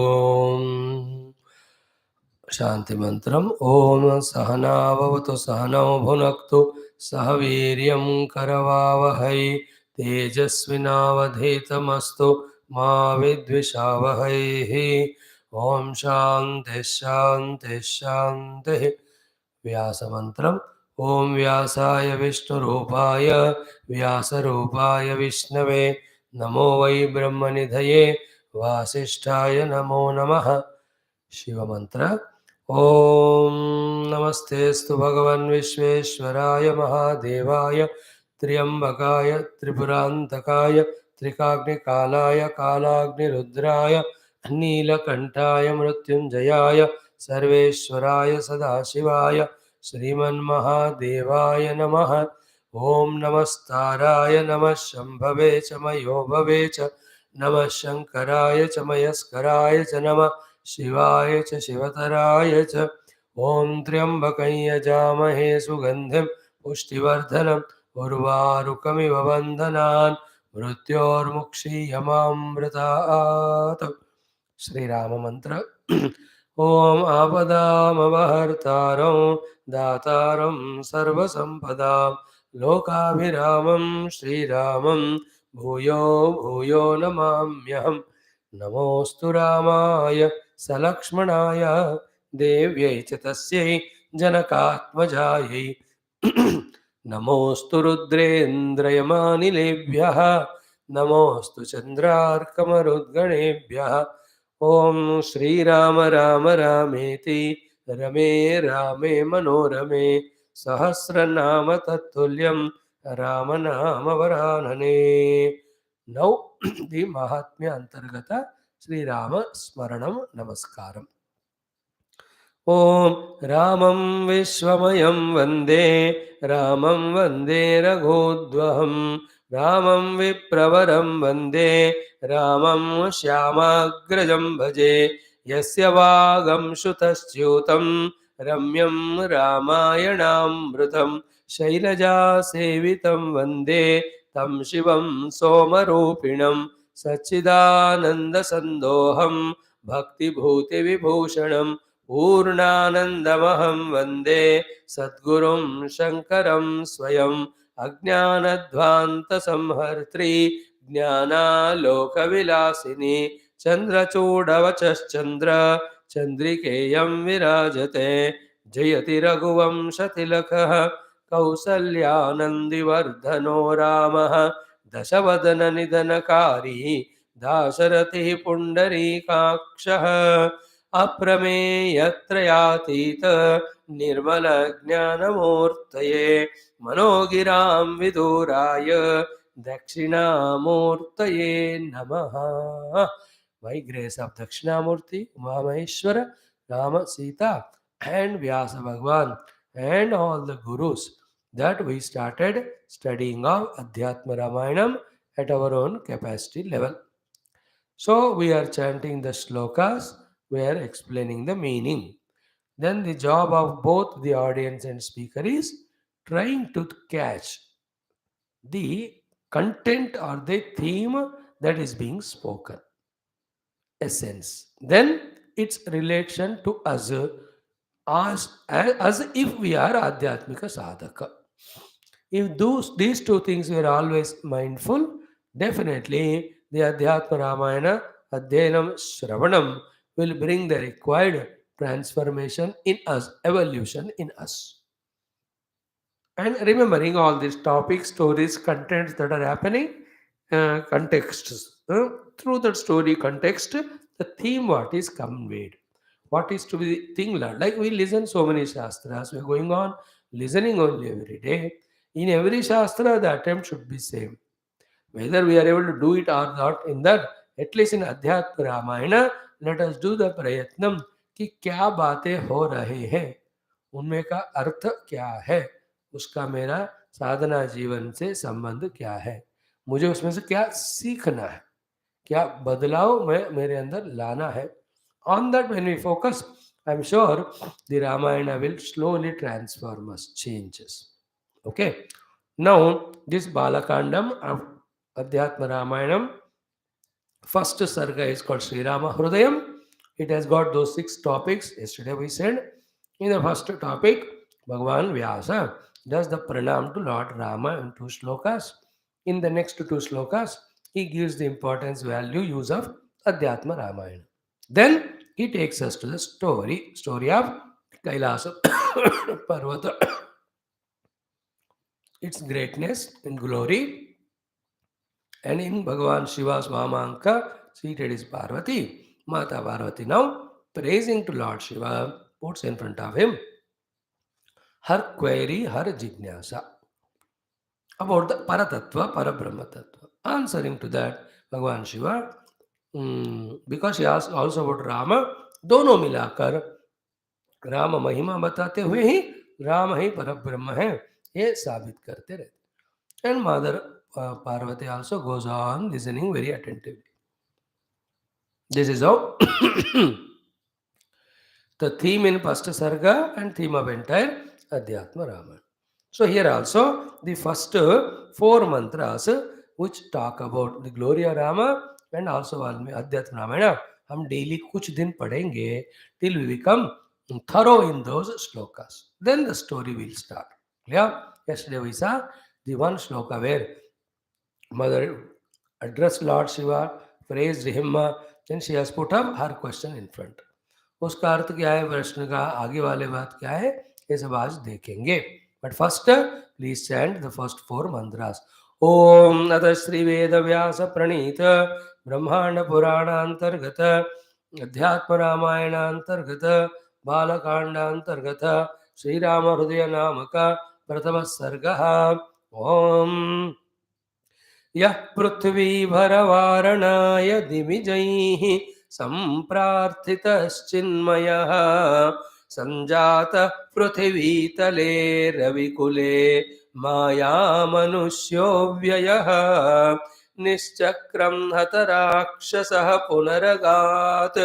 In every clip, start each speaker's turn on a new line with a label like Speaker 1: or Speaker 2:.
Speaker 1: ओम शांति मंत्रम ओम सहनाववतु सहनौ भुनक्तु सह वीर्यं करवावहै तेजस्विनावधीतमस्तु मा विद्विषावहैः। ओम शांति शांति शांति। व्यास मंत्रम ओम व्यासाय विष्णुरूपाय व्यासरूपाय विष्णवे नमो वै ब्रह्मनिधये वासिष्ठाय नमो नमः। शिव मंत्र ओम नमस्तेस्तु भगवन् विश्वेश्वराय महादेवाय त्र्यंबकाय त्रिपुरांतकाय त्रिकाग्निकालाय कालाग्निरुद्राय नीलकंठाय मृत्युंजयाय सर्वेश्वराय सदाशिवाय श्रीमन्महादेवाय नमः। ओम नमस्ताराय नमः शंभवे च मयो भवे च नमः शंकराय च मयस्कराय च नमः शिवाय च शिवतराय च। ओम त्र्यंबकं यजामहे सुगंधिं पुष्टिवर्धनम् उर्वारुकमिव बन्धनान् मृत्योर्मुक्षीयमामृतात्। श्री राम मंत्र ओम आपदामवहर्तारं दातारं सर्वसंपदां लोकाभिरामं श्रीरामं भूयो भूयो नमाम्यहम्। नमोऽस्तु रामाय सलक्ष्मणाय देव्यै च तस्यै जनकात्मजायै नमोऽस्तु रुद्रेन्द्रयमानिलेभ्यः नमोऽस्तु चन्द्रार्कमरुद्गणेभ्यः। ओम श्रीराम राम रामेति रमे रामे मनोरमे सहस्रनाम तत्तुल्यं राम नाम वरानने। नौ दी महात्म्य अंतर्गत श्री राम स्मरणं नमस्कारम्। ओम रामं विश्वमयं वन्दे रामं वन्दे रघोद्वहं रामं विप्रवरं वन्दे रामं श्यामाग्रजं भजे यस्य वागं श्रुतश्च्यूतं रम्यं रामायणामृतं शैलजासेवितं वन्दे तं शिवं सोमरूपिणं सच्चिदानन्दसन्दोहं भक्तिभूतिविभूषणं पूर्णानन्दमहं वन्दे सद्गुरुं शङ्करं स्वयं अज्ञानध्वान्तसंहर्त्री ज्ञानालोकविलासिनी चन्द्रचूडवचश्चन्द्र चन्द्रिकेयं विराजते जयति रघुवंशतिलकः कौसल्यानन्दिवर्धनो रामः दशवदननिधनकारी दाशरथिः पुण्डरीकाक्षः अप्रमेयत्रयातीत निर्मलज्ञानमूर्तये मनोगिरां विदूराय दक्षिणामूर्तये नमः। By grace of Dakshinamurthy, Maheshwara, Rama, Sita and Vyasa Bhagwan and all the gurus that we started studying of Adhyatma Ramayanam at our own capacity level. So we are chanting the shlokas, we are explaining the meaning. Then the job of both the audience and speaker is trying to catch the content or the theme that is being spoken. Essence. Then its relation to us as if we are Adhyatmika Sadhaka. If these two things were always mindful, definitely the Adhyatma Ramayana, Adhyanam Shravanam will bring the required transformation in us, evolution in us. And remembering all these topics, stories, contents that are happening, contexts. Through that story context, the theme what is conveyed. What is to be the thing learned. Like we listen so many shastras, we are going on listening only every day. In every shastra, the attempt should be same. Whether we are able to do it or not, in that, at least in Adhyatma Ramayana, let us do the prayatnam कि क्या बातें हो रहे हैं, उनमें का अर्थ क्या है, उसका मेरा साधना जीवन से संबंध क्या है, मुझे उसमें से क्या सीखना है, क्या बदलाव मैं मेरे अंदर लाना है. On that, when we focus, I am sure the Ramayana will slowly transform us, changes. Okay. Now, this BALA KANDAM of Adhyatma Ramayanam, first sarga is called Sri Rama HRUDAYAM It has got those 6 topics. Yesterday we said in the first topic, Bhagavan Vyasa does the pranam to Lord Rama in 2 slokas. In the next 2 slokas, he gives the importance, value, use of Adhyatma Ramayana. Then he takes us to the story of Kailasa Parvata, its greatness and glory, and in Bhagavan Shiva's Vamanka, seated is Parvati. Mata Parvati now, praising to Lord Shiva, puts in front of him her query, her jignasa about the Paratattva, Parabrahma Tattva. Answering to that, Bhagavan Shiva, because she asked also about Rama, दोनों मिलाकर राम महिमा बताते हुए ही राम ही परब्रह्म है, ये साबित करते रहते. And Mother Parvati also goes on listening very attentively. This is how the theme in first Sarga and theme of entire Adhyatma Ramayana. So here also the first 4 mantras which talk about the glory of Rama and also Adhyatma Ramayana, हम daily कुछ दिन पढ़ेंगे till we become thorough in those shlokas. Then the story will start. Yeah, yesterday we saw the one shloka where Mother addressed Lord Shiva, praised him, then she has put up her question in front. उसका अर्थ क्या है, प्रश्न का आगे वाले बात क्या है, ये सब आज देखेंगे. But first please chant the first 4 mantras. ओम अथ श्री वेद व्यास प्रणीत ब्रह्मांड पुराणांतर्गत अध्यात्म रामायणांतर्गत बालकांडांतर्गत श्री राम हृदय नामक प्रथम सर्ग. ओम यः पृथ्वीभरवारणाय दिविजैः सम्प्रार्थितश्चिन्मयः सञ्जातः पृथिवीतले रविकुले मायामनुष्यो व्ययः निश्चक्रं हतराक्षसः पुनरगात्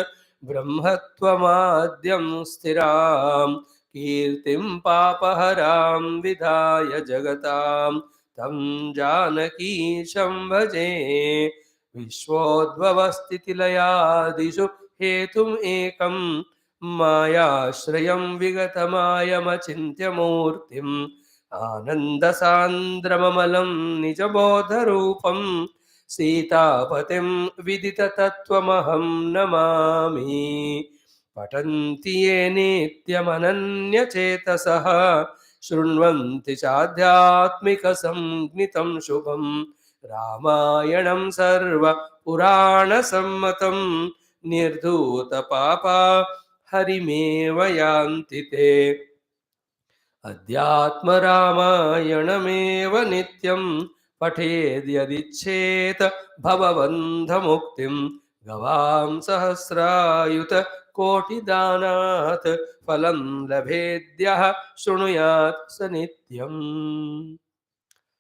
Speaker 1: ब्रह्मत्वमाद्यं स्थिरां कीर्तिं पापहरां विधाय जगतां तं जानकीशं भजे. विश्वोद्भवस्थितिलयादिषु हेतुम् एकं मायाश्रयं विगतमायमचिन्त्यमूर्तिम् आनन्दसान्द्रममलं निजबोधरूपं सीतापतिं विदिततत्त्वमहं नमामि. पठन्ति ये नित्यमनन्यचेतसः शृण्वन्ति चाध्यात्मिकसंज्ञितं शुभं रामायणं सर्वपुराणसम्मतं निर्धूतपापा हरिमेव यान्ति ते. अध्यात्मरामायणमेव नित्यं पठेद्यदिच्छेत भवबन्धमुक्तिं गवां सहस्रायुत कोटिदानात् फलं लभेद्यः शृणुयात् स नित्यम्.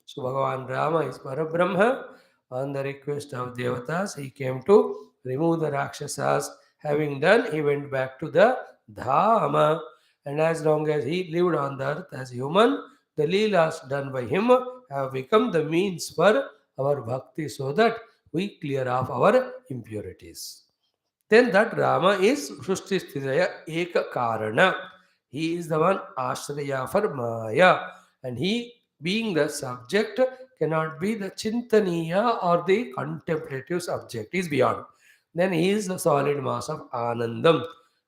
Speaker 1: So Bhagavan Rama is Parabrahma. On the request of Devatas, he came to remove the Rakshasas. Having done, he went back to the Dhama. And as long as he lived on the earth as human, the Leelas done by him have become the means for our bhakti so that we clear off our impurities. Then that Rama is Srushti Sthitaya Eka Karana. He is the one Ashraya for Maya. And he, being the subject, cannot be the Chintaniya or the contemplative subject. He is beyond. Then he is the solid mass of Anandam.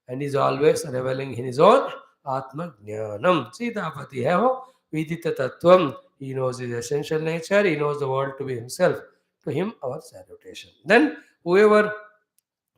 Speaker 1: And is always reveling in his own Atma Jnanam. Sitapati Heva Vidita Tattvam. He knows his essential nature. He knows the world to be himself. To him, our salutation. Then whoever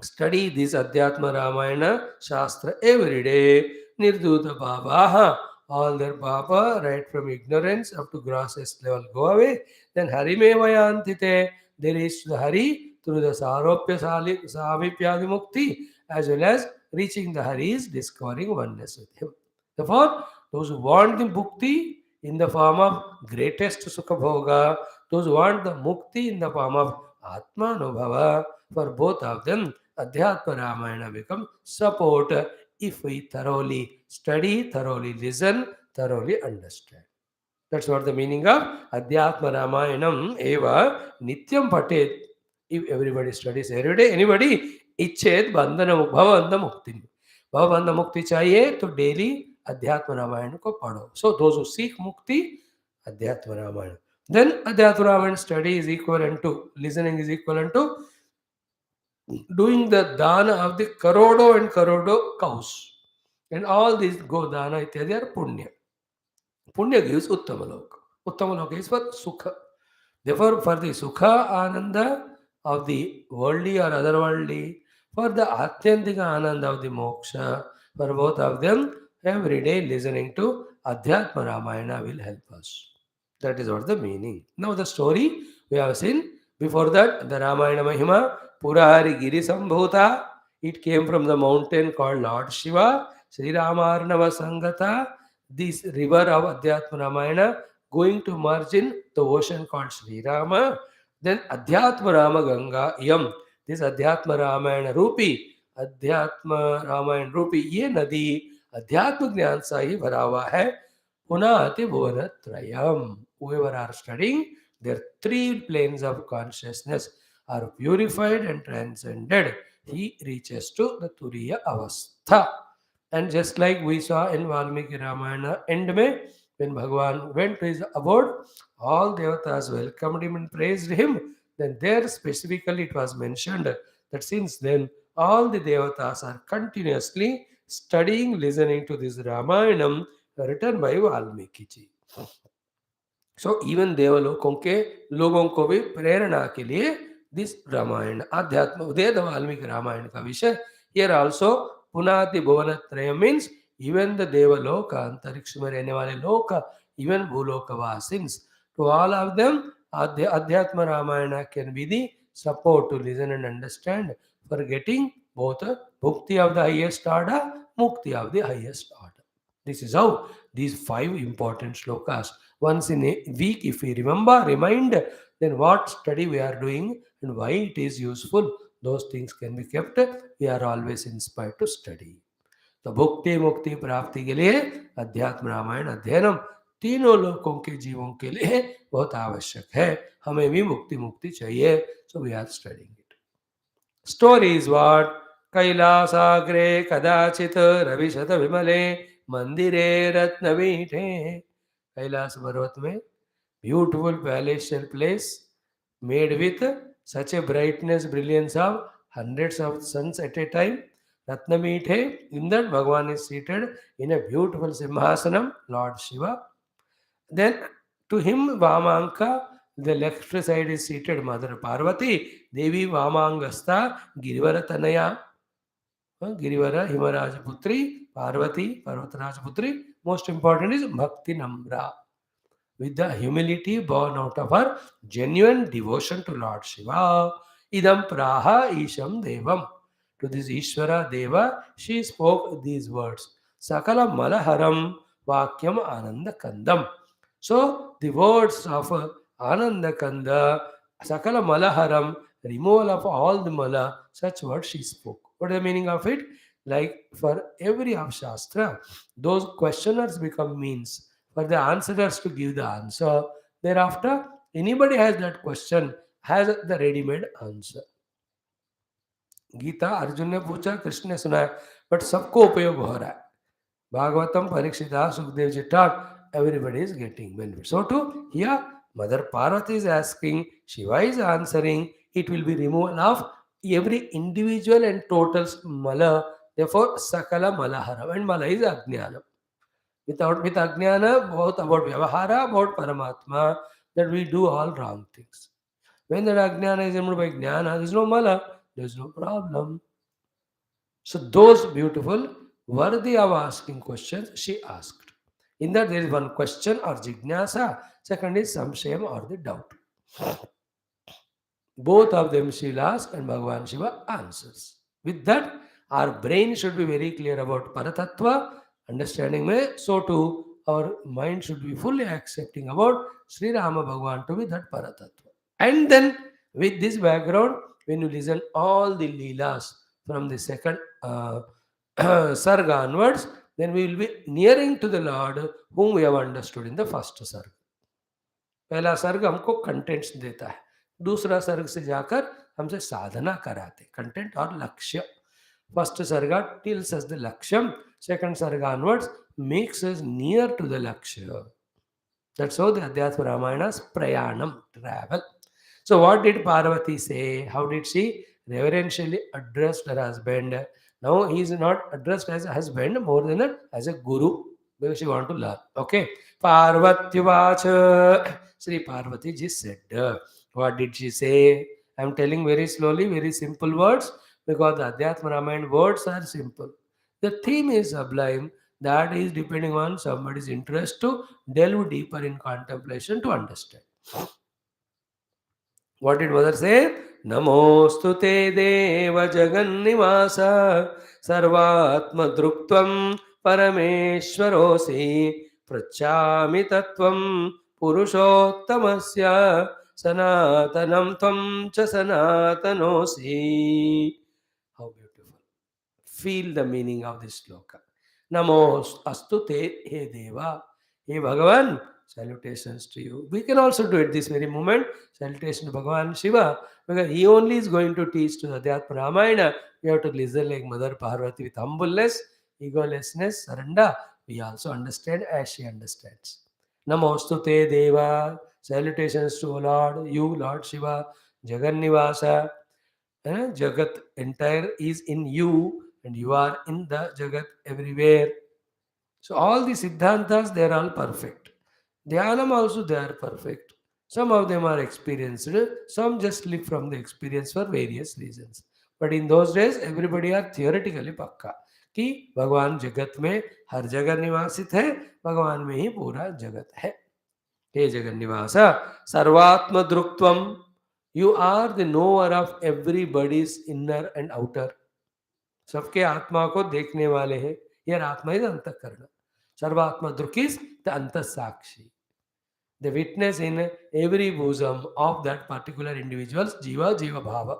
Speaker 1: study this Adhyatma Ramayana Shastra every day, Nirdhuta Papaha, all their Papa, right from ignorance up to grossest level, go away. Then Harimevayantite, they reach the Hari through the Saropya Savipyadi Mukti, as well as reaching the Hari is discovering oneness with him. Therefore, those who want the Mukti in the form of greatest Sukha Bhoga, those who want the Mukti in the form of Atma Anubhava, for both of them, Adhyatma Ramayana becomes support if we thoroughly study, thoroughly listen, thoroughly understand. That's what the meaning of Adhyatma Ramayanam eva nityam patet. If everybody studies every day, anybody, इच्छेद बंधन भवबंध मुक्ति, भवबंध मुक्ति चाहिए तो daily अध्यात्म रामायण को पढ़ो. So those who seek मुक्ति, अध्यात्म Ramayan. Then Adhyatma Ramayana study is equivalent to, listening is equivalent to doing the dana of the karodo and karodo cows. And all these go dana ityadi are punya. Punya gives Uttama-loka. Uttama-loka is for sukha. Therefore, for the sukha ananda of the worldly or otherworldly, for the atyantika ananda of the moksha, for both of them, every day listening to Adhyatma Ramayana will help us. That is what the meaning. Now the story we have seen. Before that, the Ramayana Mahima, Purahari Giri Sambhuta. It came from the mountain called Lord Shiva. Sri Ramarnava Sangata. This river of Adhyatma Ramayana going to merge in the ocean called Sri Rama. Then Adhyatma Rama Ganga Yam. This Adhyatma Ramayana Rupi. Adhyatma Ramayana Rupi. ये नदी अध्यात्म ज्ञान से ही भरा हुआ है. Punati Bhuvantrayam. Whoever are studying, their three planes of consciousness are purified and transcended. He reaches to the Turiya Avastha. And just like we saw in Valmiki Ramayana end May, when Bhagavan went to his abode, all devatas welcomed him and praised him. Then there specifically it was mentioned that since then all the devatas are continuously studying, listening to this Ramayanam written by Valmiki ji. So even देवलोकों के लोगों को भी प्रेरणा के लिए this Ramayan आध्यात्म वेद वाल्मीकि रामायण का विषय. Here also पुनाति भुवनत्रय means even the देवलोक अंतरिक्ष में रहने वाले लोक, even भूलोकवासिन्स, to all of them Adhyatma Ramayana can be the support to listen and understand for getting both bhukti of the highest order, mukti of the highest order. This is how these 5 important shlokas once in a week, if we remember, remind, then what study we are doing and why it is useful, those things can be kept. We are always inspired to study. तो भुक्ति मुक्ति प्राप्ति के लिए अध्यात्म रामायण अध्ययनम तीनों लोकों के जीवों के लिए बहुत आवश्यक है. हमें भी मुक्ति मुक्ति चाहिए. So we are studying it. Story is what? कैलासाग्रे कदाचित रविशत विमले मंदिरे रत्नवीठे. कैलास पर्वत में beautiful palatial place made with such a brightness, brilliance of hundreds of suns at a time. Ratnameethe, in that Bhagavan is seated in a beautiful Simhasanam, Lord Shiva. Then to him Vamanka, the left side is seated Mother Parvati, Devi Vamangasta, Girivara Tanaya, Girivara Himaraj Putri, Parvati, Parvataraj Putri. Most important is Bhakti Namra, with the humility born out of her genuine devotion to Lord Shiva. Idam praha isham devam. To this Ishvara Deva, she spoke these words. Sakala malaharam vakyam ananda kandam. So the words of Ananda Kanda, Sakala malaharam, removal of all the mala, such words she spoke. What is the meaning of it? Like for every of Shastra, those questioners become means for the answerers to give the answer. Thereafter, anybody has that question has the ready-made answer. Gita Arjun ने पूछा, कृष्ण ने सुनाया, but सबको उपयोग हो रहा है. भागवतम परीक्षिता Sukhdev ji taught, everybody is getting benefit. So too here Mother Parvati is asking, Shiva is answering. It will be removal of every individual and total mala. Therefore sakala malaharam, and mala is ajnana. With ajnana, both about vyavahara, about paramatma, that we do all wrong things. When that ajnana is removed by jnana, there is no mala, there is no problem. So those beautiful, worthy of asking questions, she asked. In that there is one question or jignasa, second is samshayam or the doubt. Both of them she will ask and Bhagavan Shiva answers. With that, our brain should be very clear about Paratattva, understanding me. So too, our mind should be fully accepting about Sri Rama Bhagavan to be that Paratattva. And then, with this background, when you listen all the Leelas from the second Sarga onwards, then we will be nearing to the Lord whom we have understood in the first Sarga. पहला सर्ग हमको contents देता है, दूसरा सर्ग से जाकर हमसे साधना कराते, कंटेंट और लक्ष्य. First sarga tells us the laksham, second sarga onwards makes us near to the lakshya. That's how the Adhyatma Ramayana's prayanam, travel. So what did Parvati say? How did she reverentially address her husband? Now he is not addressed as a husband more than as a guru because she want to learn. Okay. Parvatyavacha. Sri Parvati ji said, what did she say? I am telling very slowly, very simple words because the Adhyatma Ramayana words are simple. The theme is sublime. That is depending on somebody's interest to delve deeper in contemplation to understand. What did mother say? Namostu te deva jagannivasa sarvatma druktvam parameshwarosi prachami tattvam purushottamasya sanatanam tvam cha sanatanosi. How beautiful. Feel the meaning of this sloka. Namo astu te he deva. He Bhagavan, salutations to you. We can also do it this very moment. Salutation to Bhagavan Shiva. Because he only is going to teach to the Adhyatma Ramayana. We have to listen like Mother Parvati with humbleness, egolessness, surrender. We also understand as she understands. Namostu te deva. Salutations to Lord, you, Lord Shiva, Jagannivasa. Jagat entire is in you and you are in the Jagat everywhere. So all the Siddhantas, they are all perfect. Dhyanam also, they are perfect. Some of them are experienced, some just live from the experience for various reasons. But in those days, everybody are theoretically पक्का कि भगवान जगत में हर जगह निवासित है, भगवान में ही पूरा जगत है. हे जगन्निवास सर्वात्म दृक्त्वम. You are the knower of everybody's inner and outer. सबके आत्मा को देखने वाले हैं. Here आत्मा is अंतःकरण. सर्वात्मा दृक् is the अंतःसाक्षी. The witness in every bosom of that particular individual's jiva, jiva bhava.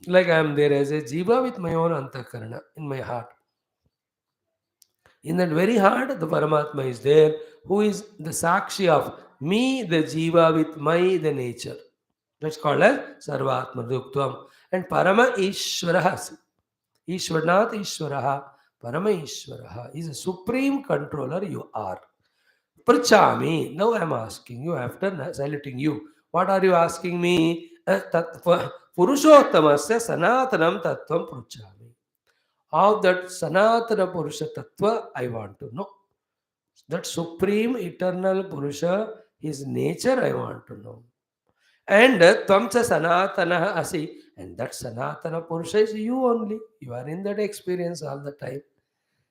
Speaker 1: Like I am there as a jiva with my own antakarana in my heart. In that very heart, the Paramatma is there, who is the sakshi of me, the jiva, with my the nature. That's called as Sarvatma Duktvam. And Parama Ishvaraha. Ishwarnath Ishvaraha. Parama Ishvaraha is a supreme controller you are. Prachami. Now I am asking you after saluting you. What are you asking me? Purushottamasya Sanatanam Tattvam Prachami. Of that Sanatana Purusha Tattva, I want to know. That supreme eternal Purusha, his nature, I want to know. And Tvamcha Sanatana Asi. And that Sanatana Purusha is you only. You are in that experience all the time.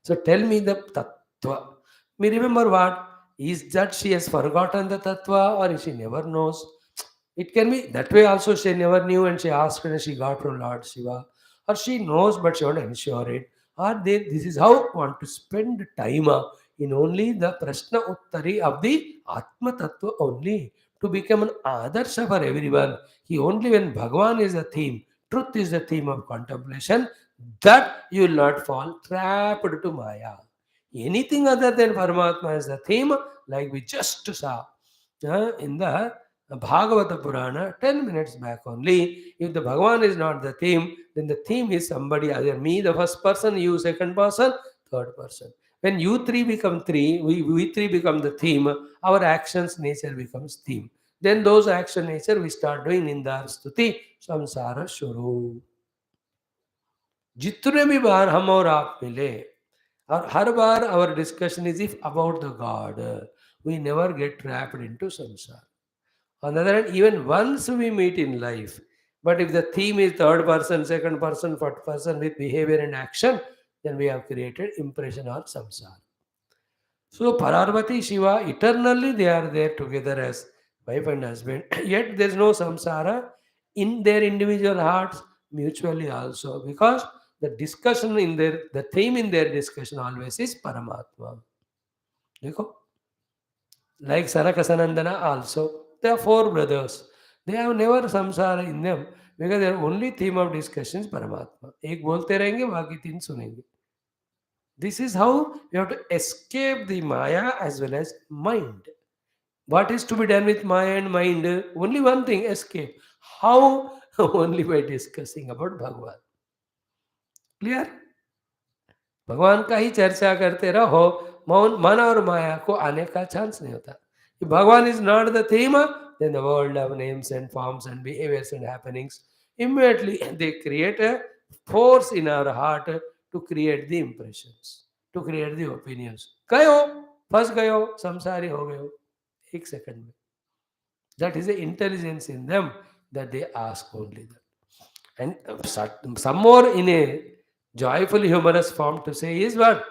Speaker 1: So tell me the Tattva. Me remember what? Is that she has forgotten the Tattva or she never knows? It can be that way also she never knew and she asked and she got from Lord Shiva. Or she knows but she won't ensure it. Or this is how I want to spend time in only the Prashna Uttari of the Atma Tattva only. To become an Adarsha for everyone. He only when Bhagavan is the theme, truth is the theme of contemplation, that you will not fall trapped to Maya. Anything other than Paramatma is the theme, like we just saw in the Bhagavata Purana 10 minutes back only. If the Bhagavan is not the theme, then the theme is somebody other. Me, the first person, you, second person, third person. When you three become three, we three become the theme, our actions nature becomes theme. Then those action nature we start doing Nindar Stuti, Samsara Shuru. जितने भी बार हम और आप मिले और हर बार our discussion is if about the God, we never get trapped into samsara. On the other hand, even once we meet in life, but if the theme is third person, second person, fourth person with behavior and action, then we have created impression or samsara. So Parvati, Shiva, eternally they are there together as wife and husband. Yet there is no samsara in their individual hearts, mutually also, because the discussion in the theme in their discussion always is Paramatma. देखो, like Sanaka Sanandana also, they are four brothers. They have never samsara in them because their only theme of discussion is Paramatma. एक बोलते रहेंगे, बाकी तीन सुनेंगे. This is how you have to escape the Maya as well as mind. What is to be done with Maya and mind? Only one thing, escape. How? Only by discussing about Bhagwan. Clear? भगवान का ही चर्चा करते रहो, मौन मन और माया को आने का चांस नहीं होता. If Bhagwan is not the theme, then the world of names and forms and behaviors and happenings immediately they create a force in our heart to create the impressions, to create the opinions. गए हो, फंस गए हो, संसारी हो गए हो, एक सेकंड में. That is the intelligence in them that they ask only that. And some more in a joyful, humorous form to say is what?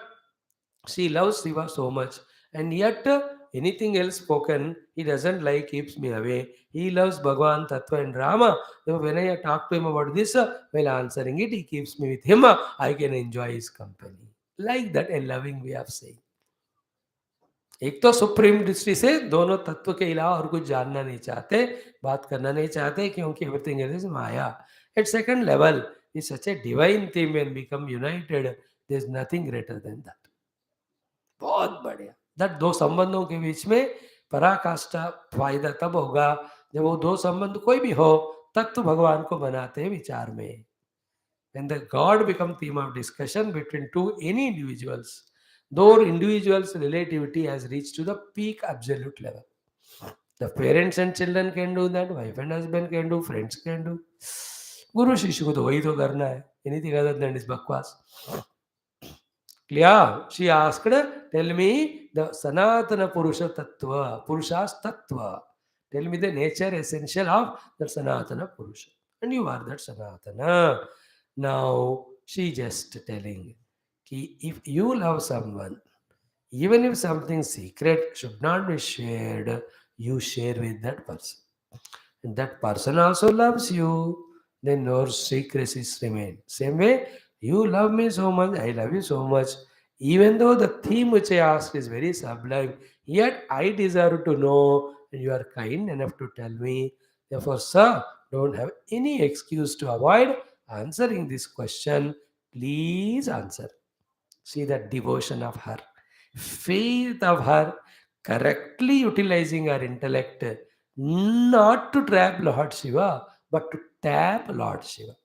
Speaker 1: She loves Shiva so much, and yet anything else spoken, he doesn't like, keeps me away. He loves Bhagwan, Tattva, and Rama. So when I talk to him about this, while answering it, he keeps me with him. I can enjoy his company. Like that, a loving way of saying. एक तो supreme दृष्टि से दोनों तत्व के अलावा और कुछ जानना नहीं चाहते, बात करना नहीं चाहते, क्योंकि everything is maya. At second level is such a divine thing when become united, there is nothing greater than that. बहुत बढ़िया. दैट दो संबंधों के बीच में पराकाष्ठा फायदा तब होगा जब वो दो संबंध कोई भी हो, तत्व भगवान को बनाते हैं विचार में. When the God become theme of discussion between two any individuals, though individuals' relativity has reached to the peak absolute level. The parents and children can do that, wife and husband can do, friends can do. गुरु शिष्य को तो वही तो करना है. Anything other than this बकवास. Clear? She asked, tell me the Sanatana Purusha Tattva, Purusha's Tattva. Tell me the nature essential of the Sanatana Purusha. And you are that Sanatana. Now she just telling, ki if you love someone, even if something secret should not be shared, you share with that person. And that person also loves you, then your secrecies remain. Same way, you love me so much, I love you so much. Even though the theme which I asked is very sublime, yet I deserve to know, and you are kind enough to tell me. Therefore, sir, don't have any excuse to avoid answering this question. Please answer. See that devotion of her, faith of her, correctly utilizing her intellect, not to trap Lord Shiva, but to tap Lord Shiva,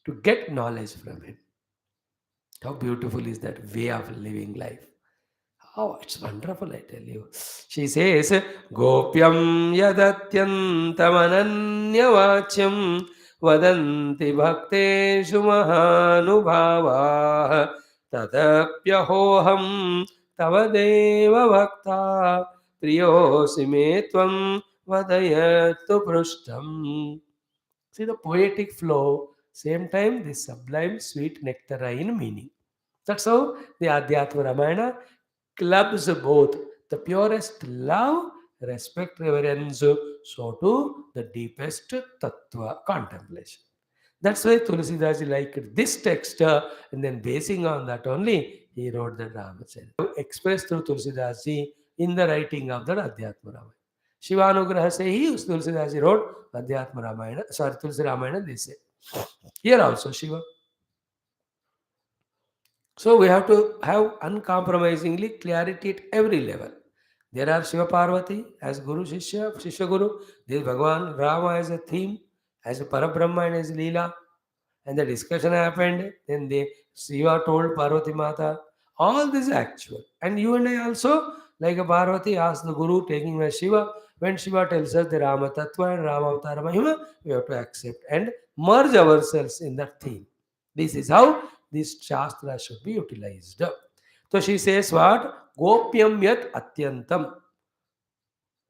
Speaker 1: to get knowledge from him. How beautiful is that way of living life? Oh, it's wonderful, I tell you. She says, Gopyam yadatyantamananyavachyam vadanti bhakteshu mahanubhava tadapyahoham tavadeva bhakta priyosi me tvam vadayatu prustam. See the poetic flow, same time the sublime sweet nectarine meaning. That's how the Adhyatma Ramayana clubs both the purest love, respect, reverence, so to the deepest tattva contemplation. That's why Tulsidas liked this text, and then basing on that only, he wrote the Ramacharita, expressed through Tulsidas in the writing of the Adhyatma Ramayana. शिवानुग्रह से ही उस Tulsidas ji wrote Adhyatma Ramayana, sorry, Tulsi Ramayana this say. Here also Shiva. So we have to have uncompromisingly clarity at every level. There are Shiva Parvati as Guru Shishya, Shishya Guru. There is Bhagavan Rama as a theme, as a Parabrahma and as Leela. And the discussion happened. Then the Shiva told Parvati Mata. All this is actual. And you and I also, like a Parvati asked the Guru taking as Shiva. When Shiva tells us the Rama Tattva and Rama Avatara Mahima, we have to accept and merge ourselves in that theme. This is how this Shastra should be utilized. So she says what? Gopyam yat atyantam.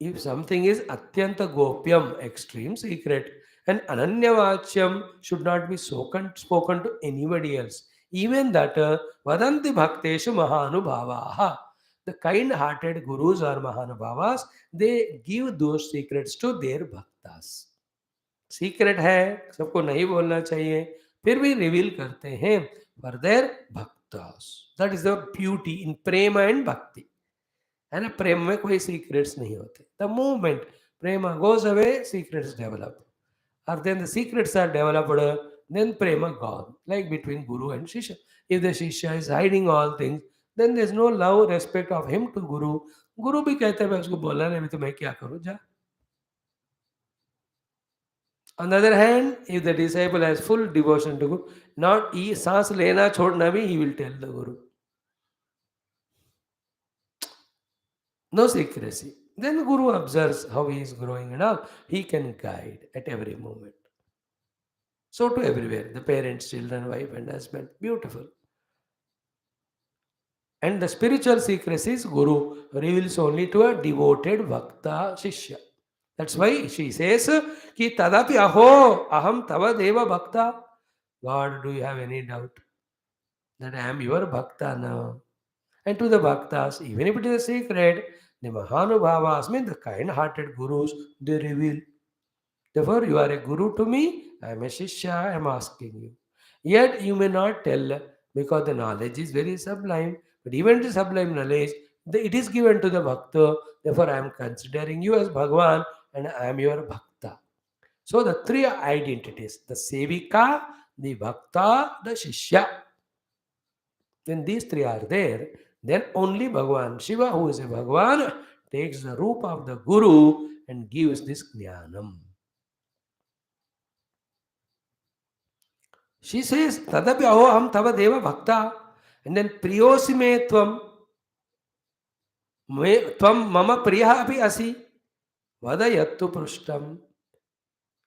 Speaker 1: If something is atyanta gopyam, extreme secret, and ananyavachyam should not be spoken to anybody else. Even that vadanti bhakteshu mahanubhavaha. The kind-hearted gurus or mahanubhavas, they give those secrets to their bhaktas. Secret है, सबको नहीं बोलना चाहिए, फिर भी reveal करते हैं for their भक्तास. That is the beauty in prem and bhakti. है ना, प्रेम में कोई सीक्रेट्स नहीं होते. The movement prem goes away, secrets develop. और then the secrets are developed, then prem gone, like between guru and shishya. If the shishya is hiding all things, then there is no love respect of him to guru. Guru भी कहते हैं मैं उसको बोला नहीं, तो मैं क्या करूं, जा. On the other hand, if the disciple has full devotion to Guru, not he saans lena chhodna bhi, he will tell the Guru. No secrecy. Then the Guru observes how he is growing and all. He can guide at every moment. So to everywhere, the parents, children, wife and husband. Beautiful. And the spiritual secrecies Guru reveals only to a devoted Bhakta Shishya. That's why she says, Ki tadapi aho aham tava deva bhakta. God, do you have any doubt that I am your Bhakta now? And to the Bhaktas, even if it is a secret, the Mahanubhavas, mean the kind-hearted Gurus, they reveal. Therefore, you are a Guru to me, I am a Shishya, I am asking you. Yet you may not tell because the knowledge is very sublime. But even the sublime knowledge, it is given to the Bhakta. Therefore, I am considering you as Bhagwan and I am your Bhakta. So the three identities, the Sevika, the Bhakta, the Shishya. When these three are there, then only Bhagwan Shiva, who is a Bhagwan, takes the roop of the Guru and gives this Jnanam. She says, Tadapi ahoham tava deva bhakta. And then priyosi me tvam mama priya api asi. Vada yattu prushtam.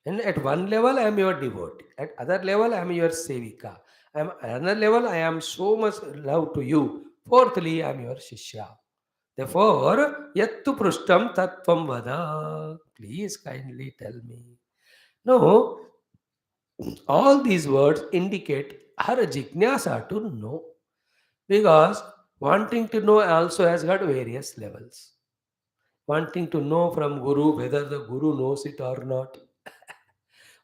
Speaker 1: And at one level, I am your devotee. At other level, I am your sevika. At another level, I am so much love to you. Fourthly, I am your shishya. Therefore, yattu prushtam tattvam vada. Please kindly tell me. No, all these words indicate her jignasa to know. Because wanting to know also has got various levels. Wanting to know from Guru whether the Guru knows it or not.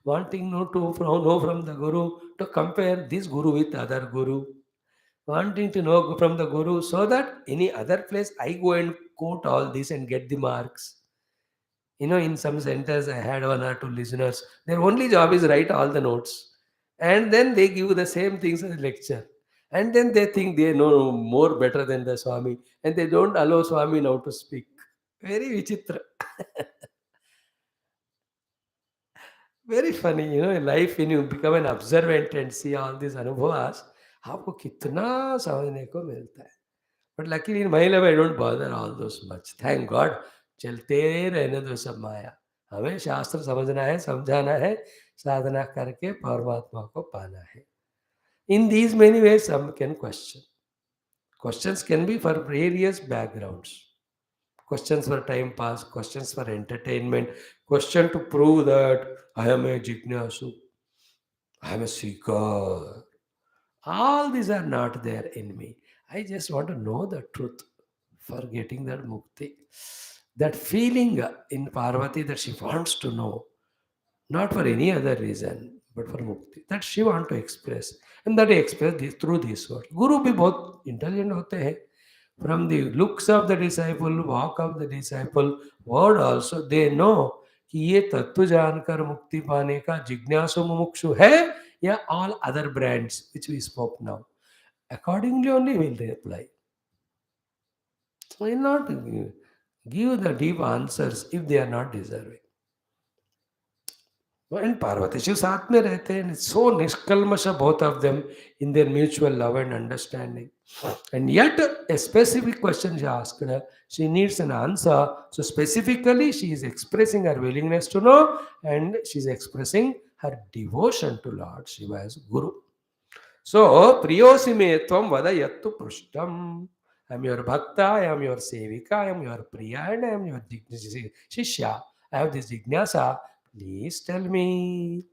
Speaker 1: Wanting know from the Guru to compare this Guru with other Guru. Wanting to know from the Guru so that any other place I go and quote all this and get the marks. In some centers I had one or two listeners. Their only job is write all the notes. And then they give the same things as a lecture. And then they think they know more better than the Swami. And they don't allow Swami now to speak. Very vichitra. Very funny, in life when you become an observant and see all these अनुभवास, आपको कितना समझने को मिलता है. But luckily in my life I don't bother all those much. Thank God. चलते रहने दो सब माया. हमें शास्त्र समझना है, समझाना है, साधना करके परमात्मा को पाना है. In these many ways, some can question. Questions can be for various backgrounds. Questions for time pass, questions for entertainment, question to prove that I am a jignasu, I am a seeker. All these are not there in me. I just want to know the truth for getting that mukti. That feeling in Parvati that she wants to know, not for any other reason, but for mukti. That she want to express. And that he express this, through this word. Guru भी बहुत intelligent होते हैं. From the looks of the disciple, walk of the disciple, word also, they know कि ये तत्व जानकर मुक्ति पाने का जिज्ञासु मुमुक्षु है या all other brands which we spoke now. Accordingly only will they reply. Will not give the deep answers if they are not deserving. And Parvati Shiv साथ में रहते हैं. It's so निष्कल्मष both of them in their mutual love and understanding. And yet a specific question she asked her, she needs an answer. So specifically she is expressing her willingness to know and she is expressing her devotion to Lord Shiva as Guru. So priyosi me tvam vada yattu prushtam. I am your bhakta, I am your sevika, I am your priya and I am your shishya. I have this jignasa. Please tell me.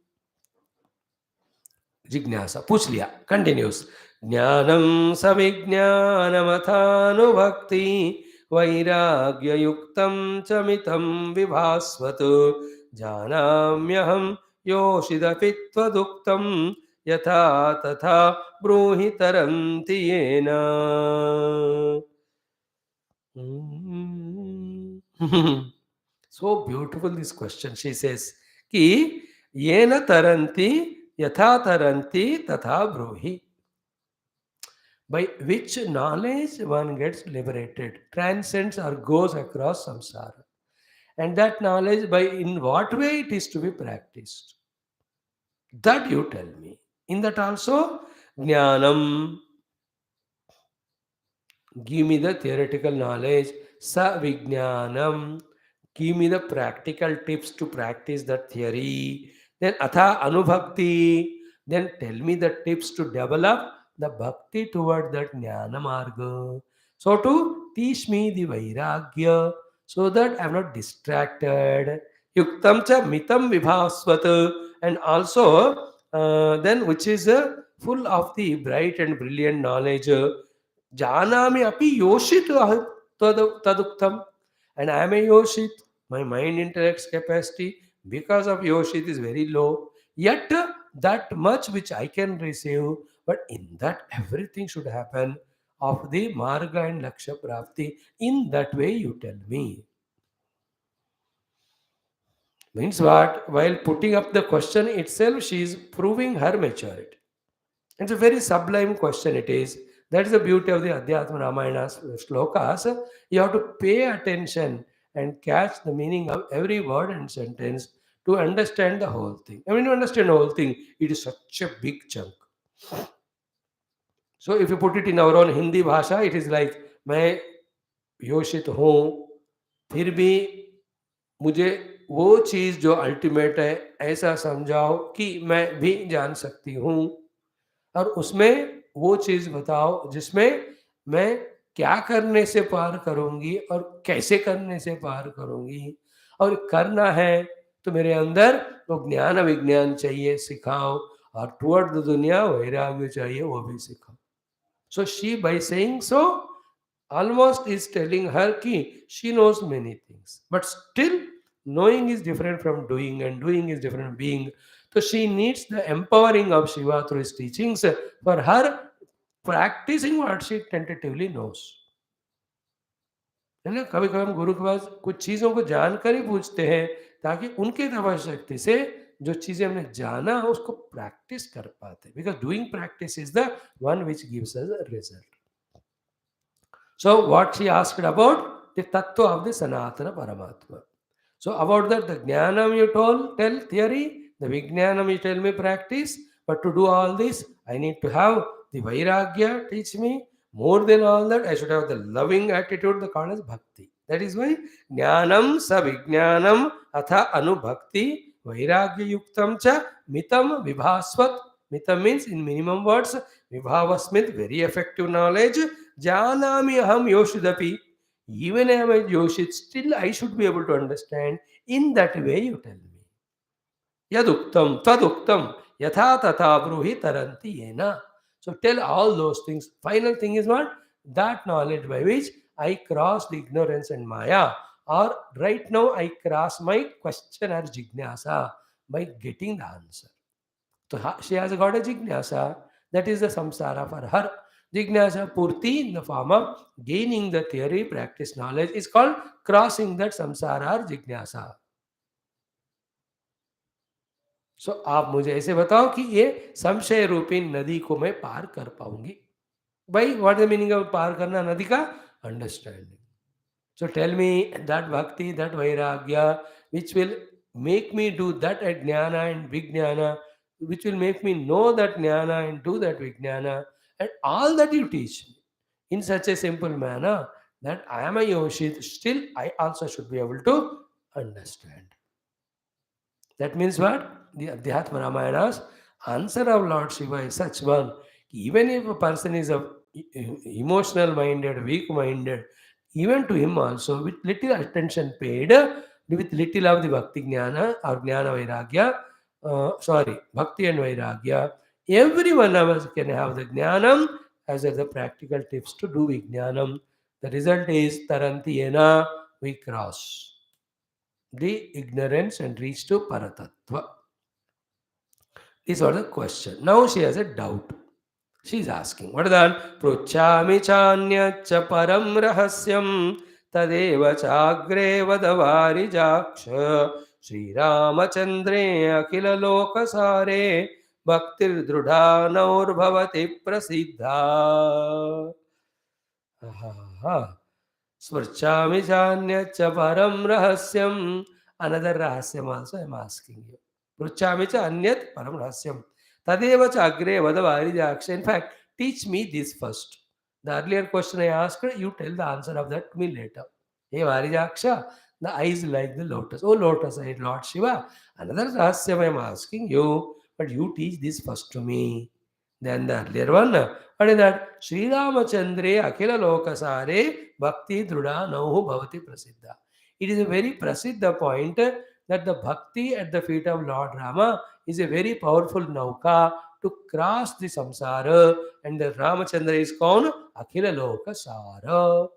Speaker 1: जिज्ञासा पूछ लिया. Continuous. ज्ञानम सविज्ञानमथानुभक्ति वैराग्ययुक्तं च मितं विभास्वत् जानाम्यहं योषिदपित्वदुक्तं यथा तथा ब्रूहि तरन्ति येन. So beautiful this question. She says कि येन तरन्ति यथा तरन्ति तथा ब्रूहि. By which knowledge one gets liberated, transcends or goes across samsara. And that knowledge, by in what way it is to be practiced. That you tell me. In that also, Jnanam, give me the theoretical knowledge. Sa Vijnanam, give me the practical tips to practice that theory. Then Atha Anubhakti, then tell me the tips to develop the bhakti toward that Jnana Marga. So to teach me the Vairagya so that I am not distracted. Yuktam cha mitam vibhasvat, and also then which is full of the bright and brilliant knowledge. Janami api yoshit taduktam. And I am a yoshit. My mind intellects capacity because of yoshit is very low. Yet that much which I can receive, but in that everything should happen of the marga and laksha prapti. In that way you tell me. Means what? While putting up the question itself, she is proving her maturity. It's a very sublime question it is. That is the beauty of the Adhyatma Ramayana slokas. You have to pay attention and catch the meaning of every word and sentence to understand the whole thing. I mean, to understand the whole thing, it is such a big chunk. So if you put it in our own Hindi bhasha, it is like, मैं योषित हूँ, फिर भी मुझे वो चीज़ जो ultimate है ऐसा समझाओ कि मैं भी जान सकती हूँ, और उसमें वो चीज़ बताओ जिसमें मैं क्या करने से पार करूँगी और कैसे करने से पार करूँगी, और करना है तो मेरे अंदर वो ज्ञान विज्ञान चाहिए सिखाओ, और टुवर्ड द दुनिया वैराग्य चाहिए वो भी सिखाओ. So she, by saying so, almost is telling her ki she knows many things, but still knowing is different from doing, and doing is different from being. So she needs the empowering of Shiva through his teachings for her practicing what she tentatively knows. है ना, कभी कभी हम गुरु के पास कुछ चीज़ों को जानकर ही पूछते हैं ताकि उनके तपस्या शक्ति से जो चीज़ें हमने जाना उसको प्रैक्टिस कर पाते, because doing practice is the one which gives us a result. So what she asked about the tattva of the Sanatana Paramatma. So about that, the Jnanam you tell theory, the Vijnanam you tell me practice. But to do all this, I need to have the Vairagya teach me. More than all that, I should have the loving attitude, the called as Bhakti. That is why Jnanam sa Vijnanam atha Anubhakti Vairagya Yuktam cha Mitam Vibhasvat. Mitam means in minimum words, Vibhavasmit, very effective knowledge. Janami aham yoshidapi. Even I am a yoshit, still I should be able to understand. In that way you tell me. Yaduktam, taduktam, yatha tata bruhi taranti yena. So tell all those things. Final thing is what? That knowledge by which I cross the ignorance and maya. Or right now I cross my question or jignasa by getting the answer. So she has got a jignasa. That is the samsara for her. Jignasa purti in the form of gaining the theory, practice, knowledge is called crossing that samsara or jignasa. So आप मुझे ऐसे बताओ कि ये संशय रूपी नदी को मैं पार कर पाऊंगी. भाई व्हाट द मीनिंग ऑफ पार करना नदी का? Understanding. So tell me that bhakti, that vairagya, which will make me do that at jnana and vijnana, which will make me know that jnana and do that vijnana, and all that you teach me in such a simple manner that I am a yoshit, still I also should be able to understand. That means what? The Adhyatma Ramayana's answer of Lord Shiva is such one. Even if a person is emotional minded, weak minded, even to him also, with little attention paid, with little of the Bhakti Jnana or Jnana Vairagya, Bhakti and Vairagya, every one of us can have the Jnanam as the practical tips to do Vijnanam. The result is Taranti Yena, we cross the ignorance and reach to Paratattva. These are the question. Now she has a doubt. She is asking, what is that? Pruchami chanyacha param rahasyam tadeva chagre vadavari jaksha Sri Ramachandre akila lokasare bhaktir drudha naur bhavati prasiddha. Smrchami chanya param rahasyam. Another rahasyam also I am asking you. Pruchami cha anyat param rahasyam. Tadeva cha agre vada varijaksha. In fact, teach me this first. The earlier question I asked, you tell the answer of that to me later. Hey Varijaksha, the eyes like the lotus. Oh lotus, I Lord Shiva. Another rahasyam I am asking you, but you teach this first to me. Then the earlier one, what is that? Sri Ramachandre Akhila Lokasare Bhakti Druda Nauhu Bhavati Prasiddha. It is a very prasiddha point that the bhakti at the feet of Lord Rama is a very powerful nauka to cross the samsara, and the Ramachandra is called Akhila Lokasara.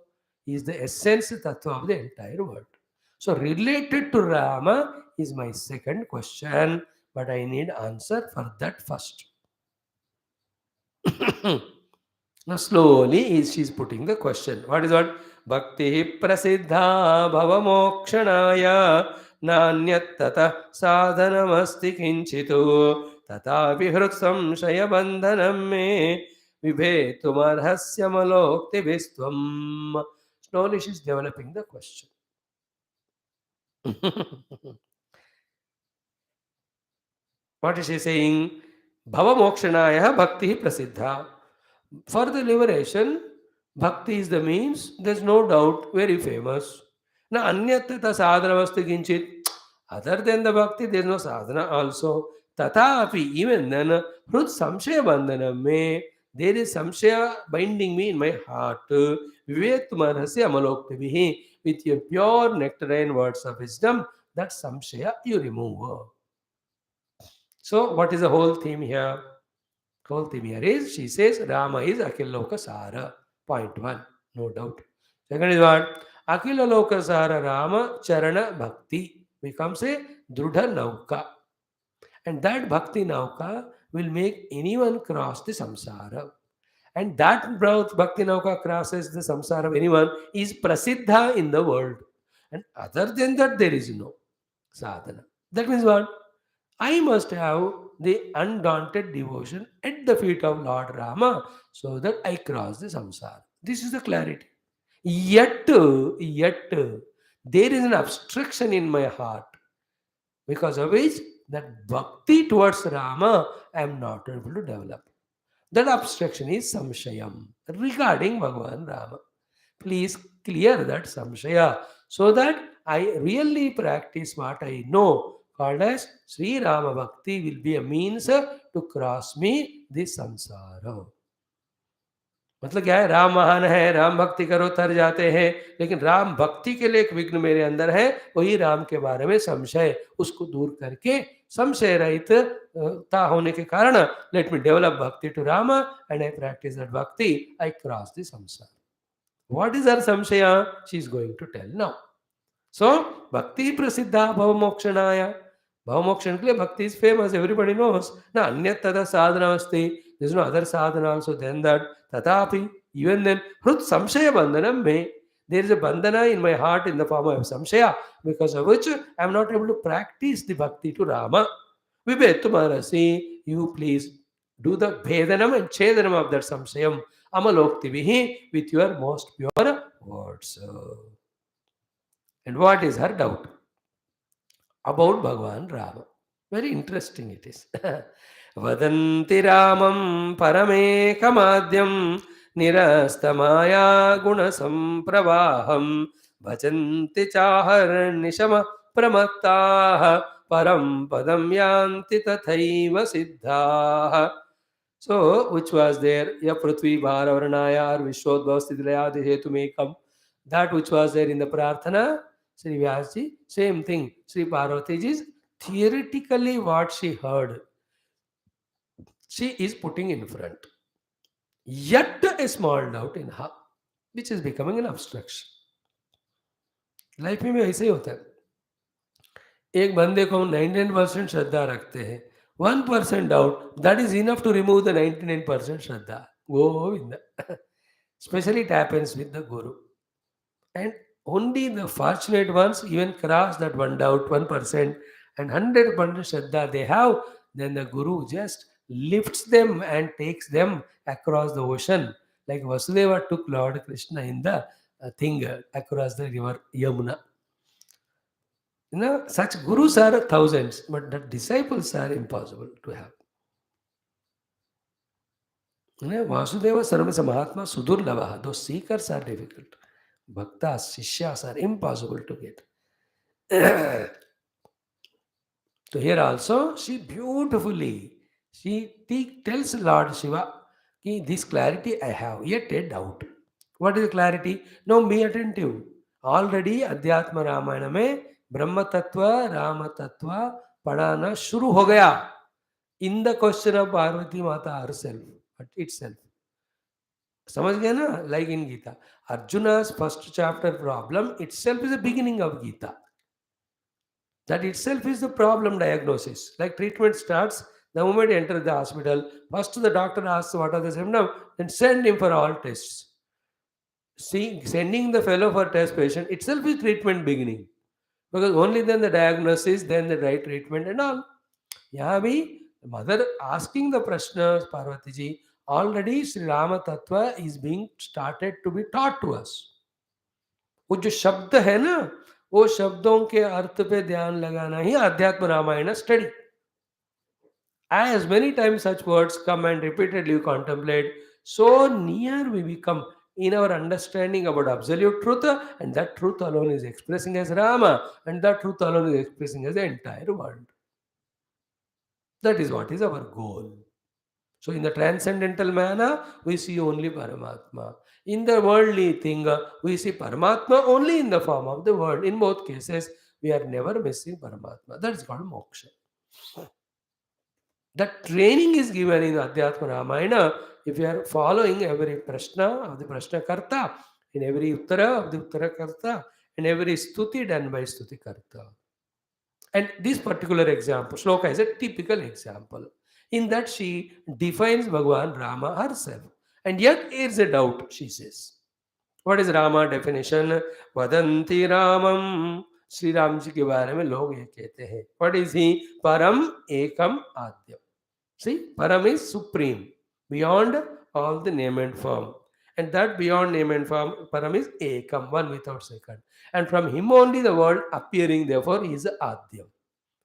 Speaker 1: He is the essence tattva of the entire world. So related to Rama is my second question, but I need answer for that first. Now slowly she's putting the question. What is what? Bhakti prasiddha bhavamokshanaya nanyat tata sadhanamasti kinchitu tata vihrit samshaya bandhanam me vibhetumarhasya malokti vistvam. Slowly she's developing the question. What is she saying? Bhavamokshanaya bhakti prasiddha. For the liberation, bhakti is the means, there's no doubt, very famous. Now, anyatata sadhanavasti kinchit. Other than the bhakti, there's no sadhana also. Tatapi, even then, hrud samshaya bandhanam me, there is samshaya binding me in my heart. Vivetmanasya amaloktivihi, with your pure nectarine words of wisdom, that samshaya you remove. So, what is the whole theme here? Whole theme here is, she says, Rama is Akhila Sara. Point one, no doubt. Second is what? Akhila Sara Rama Charana Bhakti becomes a Drudha Nauka. And that Bhakti Nauka will make anyone cross the samsara. And that Bhakti Nauka crosses the samsara of anyone is prasiddha in the world. And other than that, there is no sadhana. That means what? I must have the undaunted devotion at the feet of Lord Rama so that I cross the samsara. This is the clarity. Yet, there is an obstruction in my heart because of which that bhakti towards Rama I am not able to develop. That obstruction is samshayam regarding Bhagavan Rama. Please clear that samshaya so that I really practice what I know called as Sri Rama Bhakti will be a means to cross me this samsara. मतलब क्या है? राम महान है, राम भक्ति करो तर जाते हैं, लेकिन राम भक्ति के लिए एक विघ्न मेरे अंदर है, वही राम के बारे में संशय, उसको दूर करके संशय रहित ता होने के कारण let me develop bhakti to Ram and I practise that bhakti, I cross the sansar. What is her samshaya? She is going to tell now. So, bhakti prasiddha bhavamokshanaya. Bhavamokshan ke liye bhakti is famous, everybody knows. Na anyat tada sadhana asti. There is no other sadhana also than that. Tatapi, even then, hrut samshaya bandhanam me. There is a bandhana in my heart in the form of samshaya, because of which I am not able to practice the bhakti to Rama. Vibhetumarasi, you please do the bhedanam and chedanam of that samshayam. Amaloktivihi, with your most pure words. And what is her doubt about Bhagavan Rama? Very interesting it is. Vadanti Ramam Paramekamadhyam Nirastamaya Gunasampravaham Bhajanti Chahar Nishama Pramattaha Param Padam Yanti Tathaiva Siddhaha. So, which was there? Ya Prithvi Bharavarnaya Vishwadbhav Sthidilaya Hetumekam. That which was there in the Prarthana, Sri Vyasji, same thing. Sri Parvati is theoretically what she heard, she is putting in front. Yet a small doubt in her, which is becoming an obstruction. Life में भी ऐसे ही होता है. एक बंदे को हम 99% श्रद्धा रखते हैं, 1% doubt, that is enough to remove the 99% Shraddha. Govinda. Especially it happens with the Guru. And only the fortunate ones even cross that one doubt, 1%, and 100% Shraddha they have, then the Guru just lifts them and takes them across the ocean. Like Vasudeva took Lord Krishna in the thing across the river Yamuna. Such gurus are thousands, but the disciples are impossible to have. Vasudeva Sarvamasa Mahatma Sudurlavaha. Those seekers are difficult. Bhaktas, Shishyas are impossible to get. So here also, she beautifully, tells Lord Shiva, this clarity I have, yet a doubt. What is the clarity? Now be attentive. Already Adhyatma Ramayana में ब्रह्म तत्व राम तत्व पढ़ाना शुरू हो गया in the question of Parvati Mata herself, itself. समझ गए ना? Like in Gita, Arjuna's first chapter problem itself is the beginning of Gita. That itself is the problem diagnosis. Like treatment starts the moment you enter the hospital. First, the doctor asks what are the symptoms, then send him for all tests. See, sending the fellow for test patient itself is treatment beginning. Because only then the diagnosis, then the right treatment and all. Yeah, the mother asking the prashna, Parvati ji, already Sri Rama Tattva is being started to be taught to us. वो जो शब्द है ना, वो शब्दों के अर्थ पे ध्यान लगाना ही Adhyatma Ramayana study. As many times such words come and repeatedly you contemplate, so near we become in our understanding about absolute truth, and that truth alone is expressing as Rama, and that truth alone is expressing as the entire world. That is what is our goal. So in the transcendental manner, we see only Paramatma. In the worldly thing, we see Paramatma only in the form of the world. In both cases, we are never missing Paramatma. That is called moksha. That training is given in Adhyatma Ramayana. If you are following every prashna of the prashna karta, in every uttara of the uttara karta, and every stuti done by stuti karta. And this particular example, shloka is a typical example. In that she defines Bhagavan Rama herself. And yet here is a doubt, she says. What is Rama definition? Vadanti Ramam. Sri Ram ji के बारे में लोग ये कहते हैं. What is he? Param Ekam Adyam. See, Param is supreme, beyond all the name and form. And that beyond name and form, Param is Ekam, one without second. And from him only the world appearing, therefore, he is Adyam.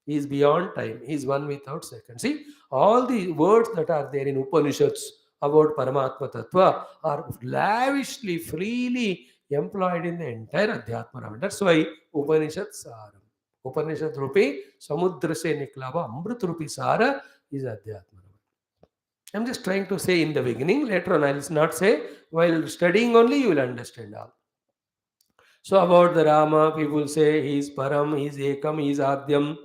Speaker 1: He is beyond time. He is one without second. See, all the words that are there in Upanishads about Paramatma Tattva are lavishly, freely employed in the entire Adhyatma Ramayana. That's why Upanishad Sara. Upanishad Rupi, Samudra se Niklava, Amrit Rupi Sara is Adhyatma Ramayana. I'm just trying to say in the beginning. Later on, I will not say. While studying only, you will understand all. So about the Rama, people say he is Param, he is Ekam, he is Adyam.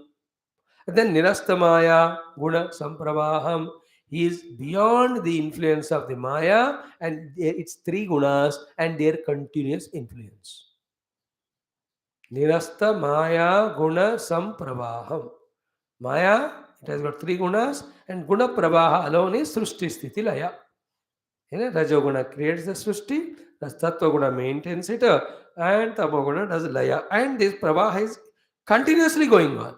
Speaker 1: Then Nirastamaya Guna Sampravaham. He is beyond the influence of the Maya and its three gunas and their continuous influence. Nirasta Maya Guna Sampravaham. Maya, it has got three gunas, and Guna Pravaha alone is Srushti Sthiti Laya. Rajoguna creates the Srushti, Tattva Guna maintains it, and Tamoguna does Laya. And this Pravaha is continuously going on.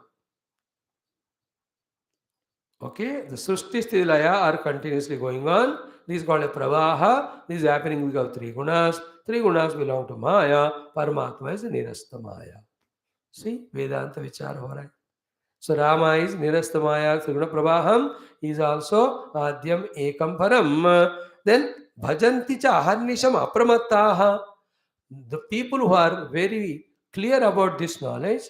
Speaker 1: Okay, the Srushti Sthiti Laya are continuously going on. This is called a Pravaha. This is happening because of three gunas. Three gunas belong to Maya. Paramatma is Nirasta Maya. See, Vedanta Vichar ho raha hai. So Rama is Nirasta Maya, Triguna Pravaham. He is also Adyam Ekam Param. Then Bhajanti cha Aharnisham Apramattaha. The people who are very clear about this knowledge,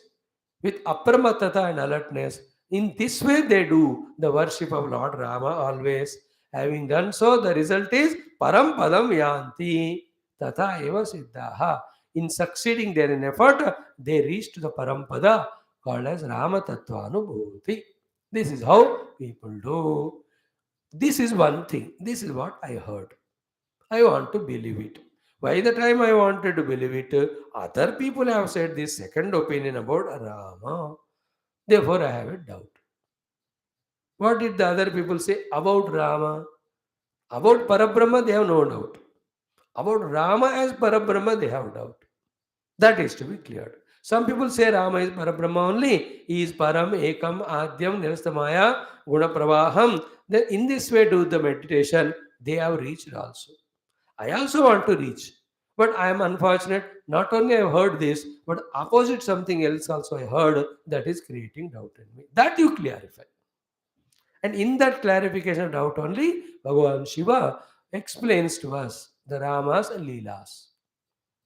Speaker 1: with apramattata and alertness, in this way they do the worship of Lord Rama always. Having done so, the result is Param Padam Yanti Tata Eva Siddhaha. In succeeding there in effort, they reach to the Parampada called as Rama Tattvanubhuti. This is how people do. This is one thing. This is what I heard. I want to believe it. By the time I wanted to believe it, other people have said this second opinion about Rama. Therefore, I have a doubt. What did the other people say about Rama? About Parabrahma, they have no doubt. About Rama as Parabrahma, they have doubt. That is to be cleared. Some people say Rama is Parabrahma only. He is Param, Ekam, Adyam, Nirastamaya, Guna Pravaham. Then in this way do the meditation, they have reached also. I also want to reach. But I am unfortunate. Not only I have heard this, but opposite something else also I heard that is creating doubt in me. That you clarify. And in that clarification of doubt only, Bhagavan Shiva explains to us the Ramas and Leelas.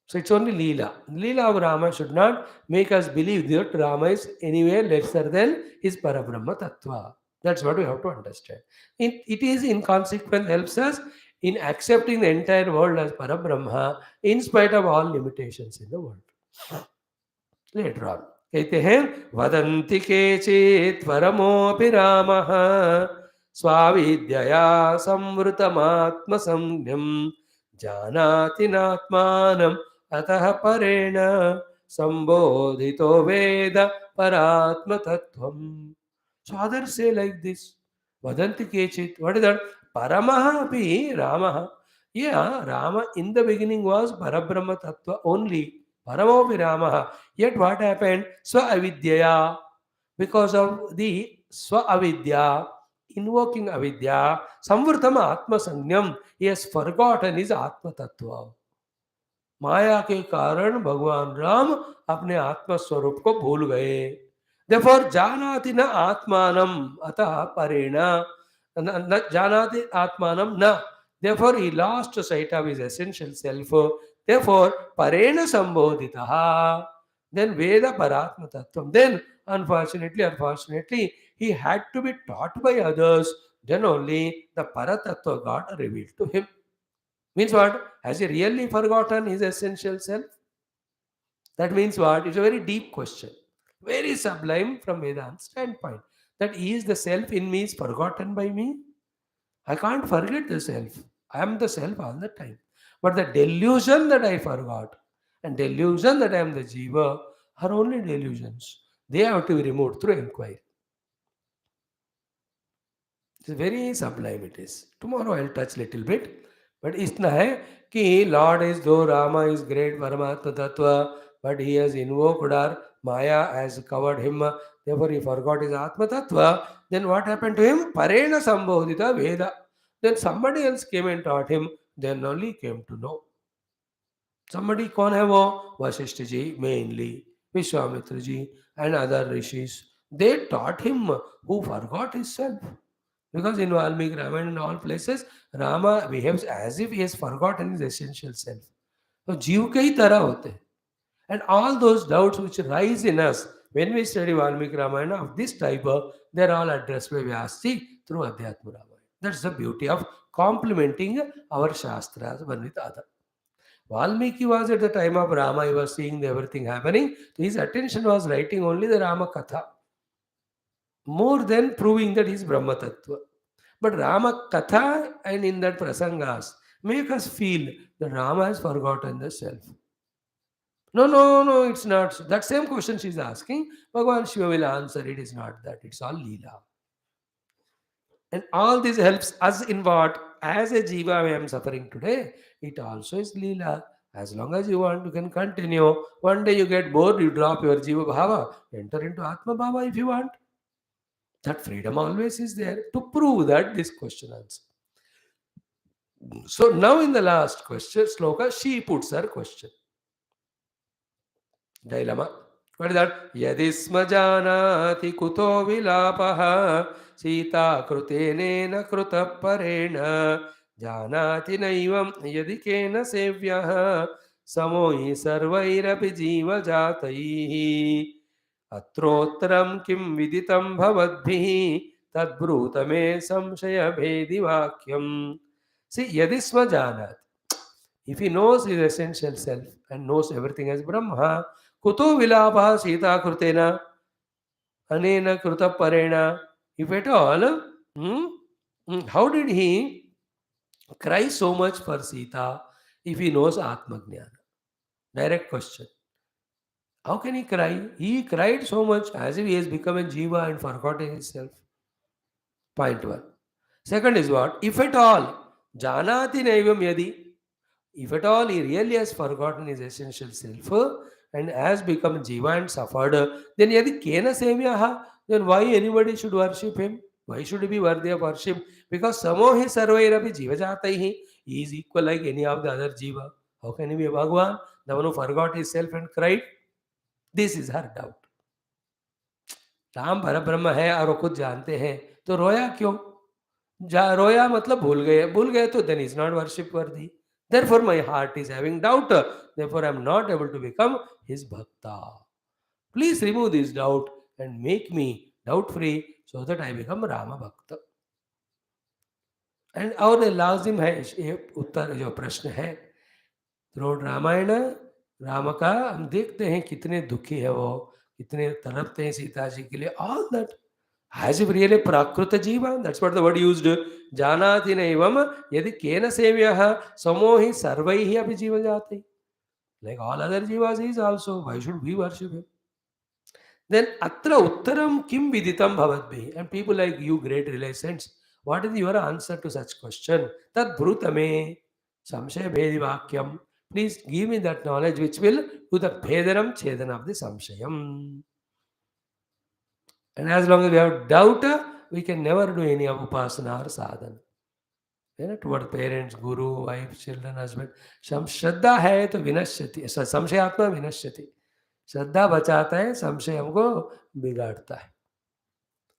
Speaker 1: So it's only Leela. Leela of Rama should not make us believe that Rama is anywhere lesser than his Parabrahma Tattva. That's what we have to understand. It is in consequence helps us in accepting the entire world as Parabrahma in spite of all limitations in the world. Later on. कहते हैं वदन्ति केचित् परमोऽपि रामः स्वाविद्यया संवृतमात्मसंज्ञं जानाति नात्मानम् अतः परेण संबोधितो वेद परात्मतत्त्वम्. So others say like this. Vadanti kechit. What is that? Paramaha api Ramaha. Yeah, Rama in the beginning was Parabrahma Tattva only. Paramapi Ramaha. Yet what happened? Swa avidyaya. Because of the Swa avidya, invoking avidya, samvartama atma sanyam, he has forgotten his Atma Tattva. माया के कारण भगवान राम अपने आत्म स्वरूप को भूल गए. Therefore, जानाति न आत्मानम अतः परेण न जानाति आत्मानम न. Therefore, he lost sight of his essential self. Therefore, parena sambodhitaha. Then Veda paratma tattvam. Then, unfortunately, he had to be taught by others. Then only the paratattva got revealed to him. Means what? Has he really forgotten his essential self? That means what? It's a very deep question. Very sublime from Vedanta standpoint. That is the self in me is forgotten by me? I can't forget the self. I am the self all the time. But the delusion that I forgot and delusion that I am the jiva are only delusions. They have to be removed through inquiry. It's very sublime it is. Tomorrow I'll touch little bit. But इतना है कि Lord is though Rama is great Paramatma Tattva, but he has invoked our Maya has covered him, therefore he forgot his Atma Tattva. Then what happened to him? Parena Sambodhita Veda. Then somebody else came and taught him, then only he came to know. Somebody कौन है वो? Vasishtha ji mainly, Vishwamitra ji and other rishis. They taught him who forgot his self. Because in Valmiki Ramayana and all places, Rama behaves as if he has forgotten his essential self. So जीव के ही तरह होते हैं. And all those doubts which rise in us when we study Valmiki Ramayana of this type, they are all addressed by Vyasa through Adhyatma Ramayana. That's the beauty of complementing our Shastras one with other. Valmiki was at the time of Rama, he was seeing everything happening. His attention was writing only the Rama Katha, more than proving that he is Brahma Tattva. But Rama Katha and in that prasangas make us feel that Rama has forgotten the self. No, it's not. That same question she is asking, Bhagavan Shiva will answer, it is not that, it's all Leela. And all this helps us in what? As a jiva, I am suffering today, it also is Leela. As long as you want, you can continue. One day you get bored, you drop your jiva bhava, enter into Atma bhava if you want. That freedom always is there to prove that this question answer. So now in the last question, sloka, she puts her question. Dilemma. What is that? Yadisma janati kuto vilapaha sita krutenena kruta parena janati naivam yadikena sevyaha samohi sarvairapi jiva jataihi अत्रोत्तरं किं विदितं भवद्भिः तद्ब्रूतमे संशय भेदि वाक्यम्. See, yadisma janat. If he knows his essential self and knows everything as Brahma, kuto vilabha sita krutena anena kruta parena. If at all, how did he cry so much for Sita if he knows Atma Jnana? Direct question. How can he cry? He cried so much as if he has become a jiva and forgotten himself. Point one. Second is what? If at all, janati naivam yadi. If at all he really has forgotten his essential self and has become jiva and suffered, then yadi kena semyaha, then why anybody should worship him? Why should he be worthy of worship? Because samohi sarvairapi jiva jataihi, he is equal like any of the other jiva. How can he be a Bhagwan? The one who forgot himself and cried? This is her doubt. Ram परब्रह्म है और वो खुद जानते हैं, तो रोया क्यों? रोया मतलब भूल गए तो then is not worship worthy. Therefore my heart is having doubt. Therefore I am not able to become his bhakta. Please remove this doubt and make me doubt free so that I become Rama Bhakta. And और लाजिम है ये उत्तर जो प्रश्न है through Ramayan Ram का हम देखते हैं कितने दुखी है वो, कितने तड़पते हैं सीता जी के लिए. All that has he really prakrita jiva? That's what the word used. Janati naivam yadi kena sevyah samohi sarvaihi api jiva jati. Like all other jivas he is also. Why should we worship him? Then atra uttaram kim viditam bhavatbhi. And people like you, great relations, what is your answer to such question? Tad brutame samshaya bhedi vakyam. Please give me that knowledge which will do the bhedanam chedanam of the samshayam. And as long as we have doubt, we can never do any of upasana or sadhana. Toward parents, guru, wife, children, husband. श्रद्धा है तो विनश्यति, संशयात्मा विनश्यति. श्रद्धा बचाता है, संशय हमको बिगाड़ता है.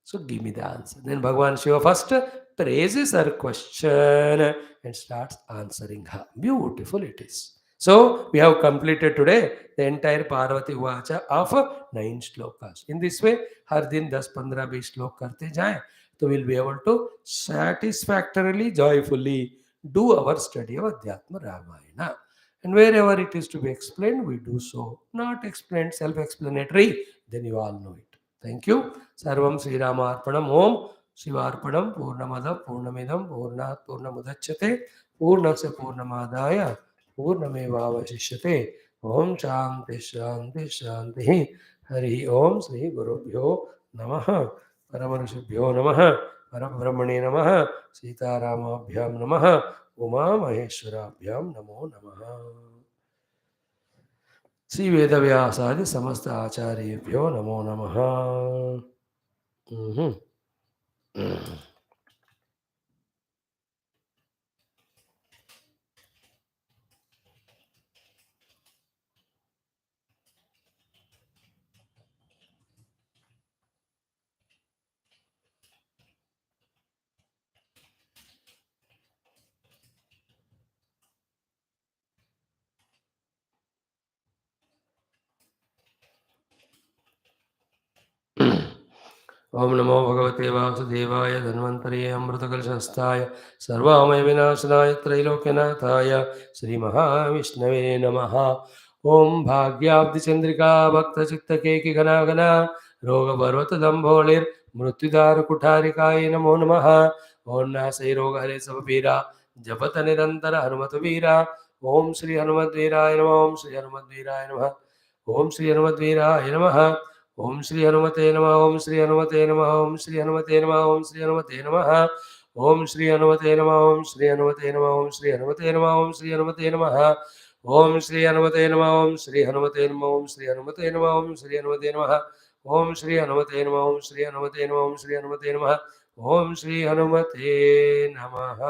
Speaker 1: So give me the answer. Then Bhagavan Shiva first praises her question and starts answering her. Beautiful it is. So we have completed today the entire Parvati Vacha of 9 shlokas. In this way, हर दिन 10-15-20 श्लोक करते जाएं तो we'll be able to satisfactorily, joyfully do our study of Adhyatma Ramayana. And wherever it is to be explained, we do so. Not explained, self-explanatory, then you all know it. Thank you. Sarvam Sri Ramarpanam Om Shivarpanam Purnamada Purnamidam Purnat Purnamudachyate Purnasya Purnamadaya Purnamevavashishyate Om Shanti Shanti Shanti Hari Om Sri Gurubhyo Namaha Paramarishibhyo Namaha Parabrahmane Namaha Sita Ramabhyam Namaha Uma Maheshwarabhyam Namo Namaha. Shri वेद व्यासादि समस्त आचार्येभ्यो नमो नमः. ओम नमो भगवते वासुदेवाय धन्वन्तरे अमृतकलशस्थाय सर्वामय विनाशनाय त्रैलोक्यनाथाय श्रीमहाविष्णवे नमः. ओम भाग्याब्धिचन्द्रिका भक्तचित्तकेकिघनाघना रोगपर्वतदम्भोलिर्मृत्युदारुकुठारिकाय नमो नमः. ओम नासै रोगहरे सबपीरा जपत निरन्तर हनुमतवीरा. ओम श्री हनुमद्वीराय नमः. ओम श्री हनुमद्वीराय नमः. ओम श्री हनुमद्वीराय नमः. ओम श्री हनुमते नमः. ओम श्री हनुमते नमः. ओम श्री हनुमते नमः. ओम श्री हनुमते नमः. ओम श्री हनुमते नमः. ओम श्री हनुमते नमः. ओम श्री हनुमते नमः. ओम श्री हनुमते नमः. ओम श्री हनुमते नमः. ओम श्री हनुमते नमः. ओम श्री हनुमते नमः. ओम श्री हनुमते नमः. ओम श्री हनुमते नमः. ओम श्री हनुमते नमः. ओम श्री हनुमते नमः. ओम श्री हनुमते नमः.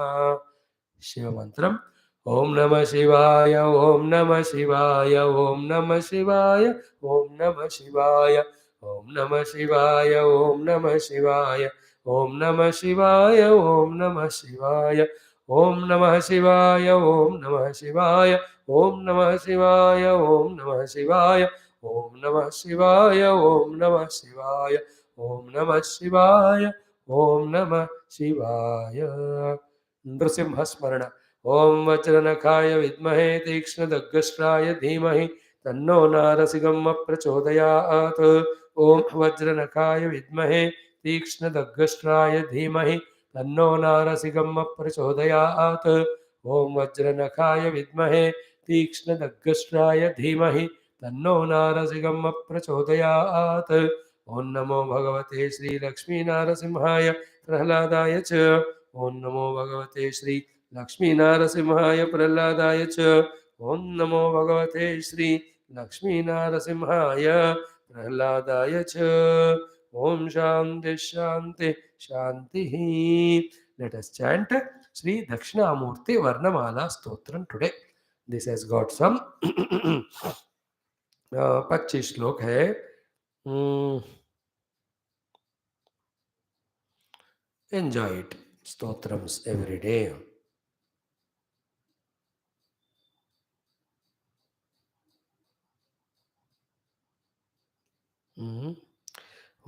Speaker 1: शिव मंत्रम. ओम नमः शिवाय. ओम नमः शिवाय. ओम नमः शिवाय. ओम नमः शिवाय. ओम नमः शिवाय. ओम नमः शिवाय. ओम नमः शिवाय. ओम नमः शिवाय. ओम नमः शिवाय. ओम नमः शिवाय. ओम नमः शिवाय. ओम नमः शिवाय. ओम नमः शिवाय. ओम नमः शिवाय. ओम नमः शिवाय. ओम नमः शिवाय. नृसिंह स्मरण. ओम वज्रनखाय विद्महे तीक्ष्णदग्गस्त्राय धीमहि तन्नो नारसिंहः प्रचोदयात्. ओम वज्रनखाय विद्महे तीक्ष्णदग्गस्त्राय धीमहि तन्नो नारसिंहः प्रचोदयात्. ओम वज्रनखाय विद्महे तीक्ष्णदग्गस्त्राय धीमहि तन्नो नारसिंहः प्रचोदयात्. ओम नमो भगवते श्री लक्ष्मी नारसिंहाय प्रह्लादाय च. ओम नमो भगवते श्री लक्ष्मी नारसिंहाय प्रह्लादाय च. ओम नमो भगवते श्री लक्ष्मी नारसिंहाय प्रह्लादाय च. ओम शांति शांति शांति. Let us chant Sri Dakshinamurti Varnamala Stotram today. This has got some 25 श्लोक है. Enjoy it. Stotrams every day.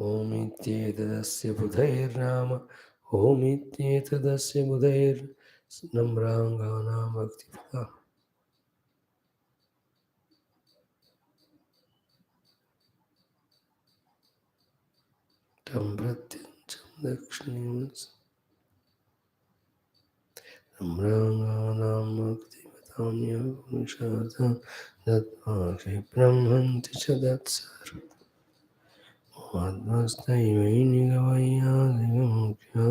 Speaker 1: ओमित्येतदस्य बुधैर्नाम ओमित्येतदस्य बुधैर्नम्राङ्गानां भक्तिपदा तं प्रत्यञ्चं दक्षिणं नम्राङ्गानां भक्तिपदां यपुरुषार्थं दत्त्वा क्षिप्रं हन्ति च दत्सर्वं आत्मस्थैवैनिकवैयादिकमुख्या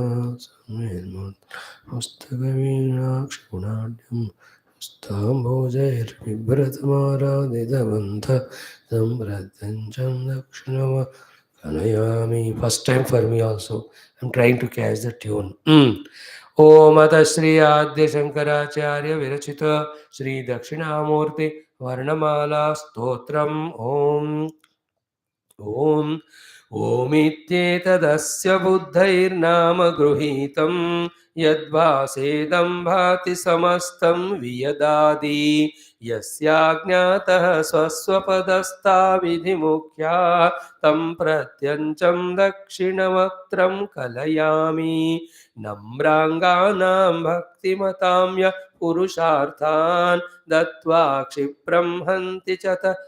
Speaker 1: पुस्तकवीणाक्षगुणाढ्यं हस्ताम्भोजैर्बिभ्रतमाराधितवन्तः तं प्रत्यञ्चं दक्षिणव कलयामि. First time for me also. I'm trying to catch the tune. ओम अतः श्री आद्य शंकराचार्य विरचित श्री दक्षिणामूर्ति वर्णमाला स्तोत्रम्. ओम ओम ओमित्येतदस्य बुद्धैर्नाम गृहीतं यद्वासेदं भाति समस्तं वियदादि यस्याज्ञातः स्वस्वपदस्था विधिमुख्या तं प्रत्यञ्चं दक्षिणवक्त्रं कलयामि. नम्राङ्गानां भक्तिमतां यः पुरुषार्थान् दत्त्वा क्षिप्रं हन्ति च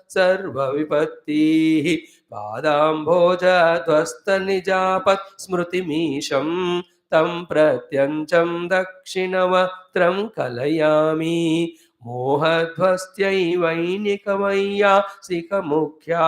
Speaker 1: सर्वविपत्तिः पादाम्भोजध्वस्तनिजापत् स्मृतिमीशं तं प्रत्यञ्चं दक्षिणवक्त्रं कलयामि. मोहध्वस्त्यैवैनिकमय्यासिकमुख्या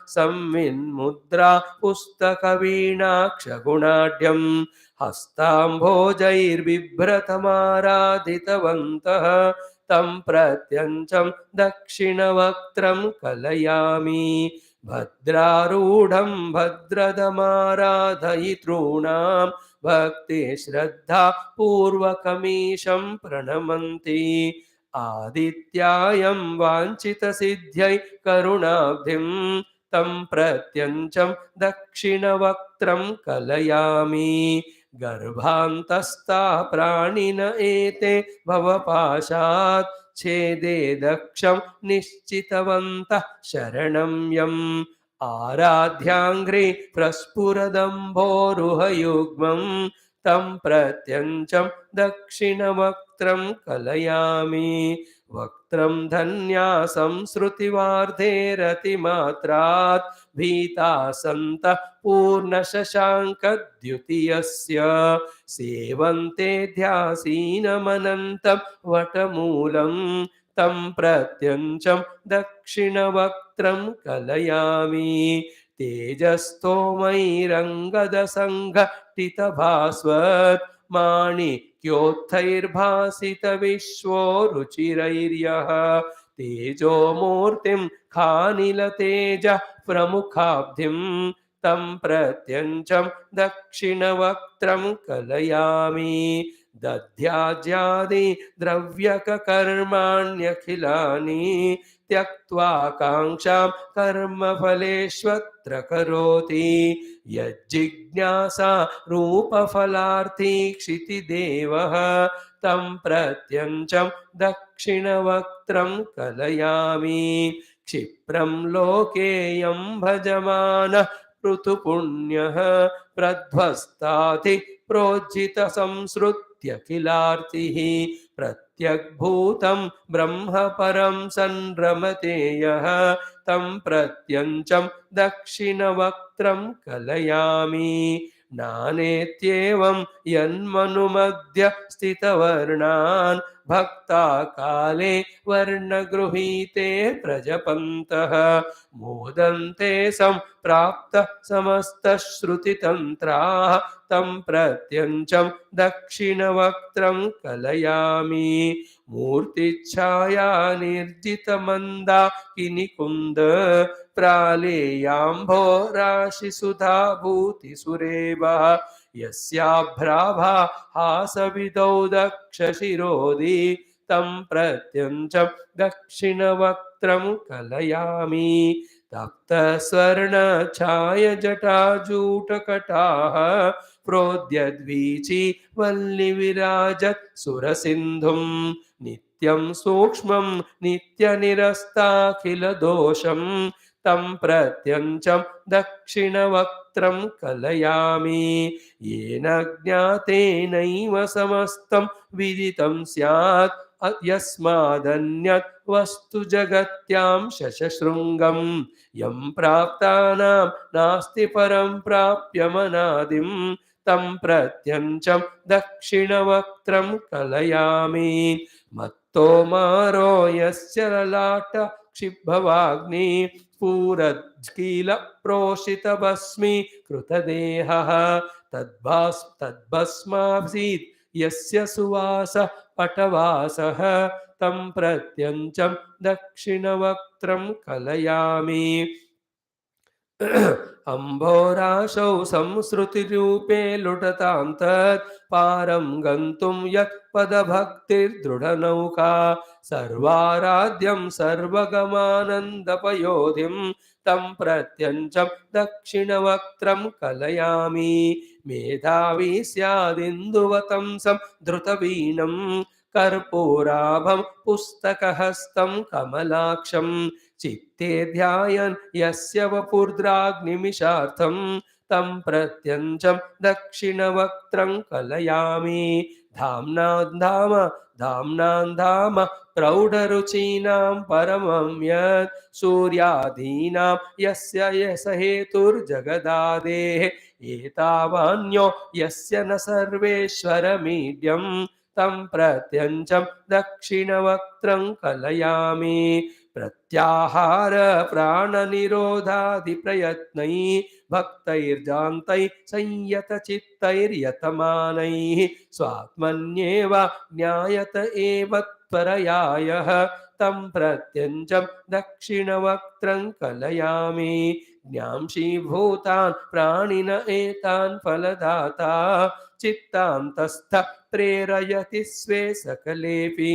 Speaker 1: संविन्मुद्रा पुस्तकवीणाक्षगुणाढ्यं हस्ताम्भोजैर्बिभ्रतमाराधितवन्तः तं प्रत्यञ्चं दक्षिणवक्त्रं कलयामि. भद्रारूढं भद्रदमाराधयितॄणां भक्तिश्रद्धा पूर्वकमीशं प्रणमन्ति. आदित्यायं वाञ्छितसिद्ध्यै करुणाब्धिं तं प्रत्यञ्चं दक्षिणवक्त्रं कलयामि. गर्भान्तस्था प्राणिन एते भवपाशात् छेदे दक्षं निश्चितवन्तः शरणं यम्. आराध्याङ्घ्रि प्रस्फुरदम्भोरुहयुग्मं तं प्रत्यञ्चं दक्षिणवक्त्रं कलयामि. वक्त्रं धन्यासं श्रुतिवार्धेरतिमात्रात् भीतासन्तः पूर्णशशाङ्कद्युतियस्य सेवन्ते ध्यासीनमनन्तं वटमूलं तं प्रत्यञ्चं दक्षिणवक्त्रं कलयामि. तेजस्तोमैरङ्गदसङ्घटितभास्वत् माणिक्योत्थैर्भासितविश्वो रुचिरैर्यः तेजोमूर्तिं खानिलतेजः प्रमुखाब्धिं तं प्रत्यञ्चं दक्षिणवक्त्रं कलयामि. दध्याज्यादि द्रव्यककर्माण्यखिलानि त्यक्त्वा काङ्क्षां कर्मफलेष्वत्र करोति. यज्जिज्ञासा रूपफलार्थी क्षितिदेवः तं प्रत्यञ्चं दक्षिणवक्त्रं कलयामि. क्षिप्रं लोकेयं भजमानः पृथुपुण्यः प्रध्वस्ताति प्रोज्झितसंसृत्यखिलार्तिः प्रत्यग्भूतं ब्रह्मपरं सन्रमते यः तं प्रत्यञ्चं दक्षिणवक्त्रं कलयामि. नानेत्येवं यन्मनुमद्य स्थितवर्णान् भक्ता काले वर्णगृहीते प्रजपन्तः मोदन्ते सम्प्राप्त समस्तश्रुतितन्त्राः तं प्रत्यञ्चं दक्षिणवक्त्रं कलयामि. मूर्तिच्छाया निर्जितमन्दाकिनिकुन्द प्रालेयाम्भो राशिसुधा भूतिसुरेवः यस्याभ्राभा हासविदौ दक्षशिरोधि तं प्रत्यञ्चं दक्षिणवक्त्रं कलयामि तप्तस्वर्णछायजटाजूटकटाः प्रोद्यद्वीची वल्लिविराजत् सुरसिन्धुं नित्यं सूक्ष्मं नित्यनिरस्ताखिलदोषं तं प्रत्यञ्चं दक्षिणवक्त्रं कलयामि येन ज्ञातेनैव समस्तं विदितं स्यात् यस्मादन्यत् वस्तु जगत्यां शशशृङ्गं यं प्राप्तानां नास्ति परं प्राप्यमनादिं तं प्रत्यञ्चं दक्षिणवक्त्रं कलयामि मत्तो मारो यस्य ललाट क्षिभवाग्नि स्फुरद्किल प्रोषितभस्मी कृतदेहः तद्भस्मासीत् यस्य सुवासः पटवासः तं प्रत्यञ्चं दक्षिणवक्त्रं कलयामि अम्भोराशौ संसृतिरूपे लुटतां तत् पारं गन्तुं यत् पदभक्तिर्दृढनौका सर्वाराध्यं सर्वगमानन्दपयोधिं तं प्रत्यञ्चं दक्षिणवक्त्रं कलयामि मेधावी स्यादिन्दुवतंसं धृतवीनं कर्पूराभं पुस्तकहस्तं कमलाक्षं चित्ते ध्यायन् यस्य वपुर्द्राग्निमिषार्थं तं प्रत्यञ्चं दक्षिणवक्त्रं कलयामि धाम्नां प्रौढरुचीनां परमं यत् सूर्यादीनां यस्य हेतुर्जगदादेः एतावान्यो यस्य न सर्वेश्वरमीड्यं तं प्रत्यञ्चं दक्षिणवक्त्रं कलयामि प्रत्याहार प्राणनिरोधादिप्रयत्नैः भक्तैर्जान्तैः संयतचित्तैर्यतमानैः स्वात्मन्येव ज्ञायत एव त्वरयायः तं प्रत्यञ्चं दक्षिणवक्त्रं कलयामि ज्ञांशीभूतान् प्राणिन एतान् फलदाता चित्तान्तस्थ प्रेरयति स्वे सकलेऽपि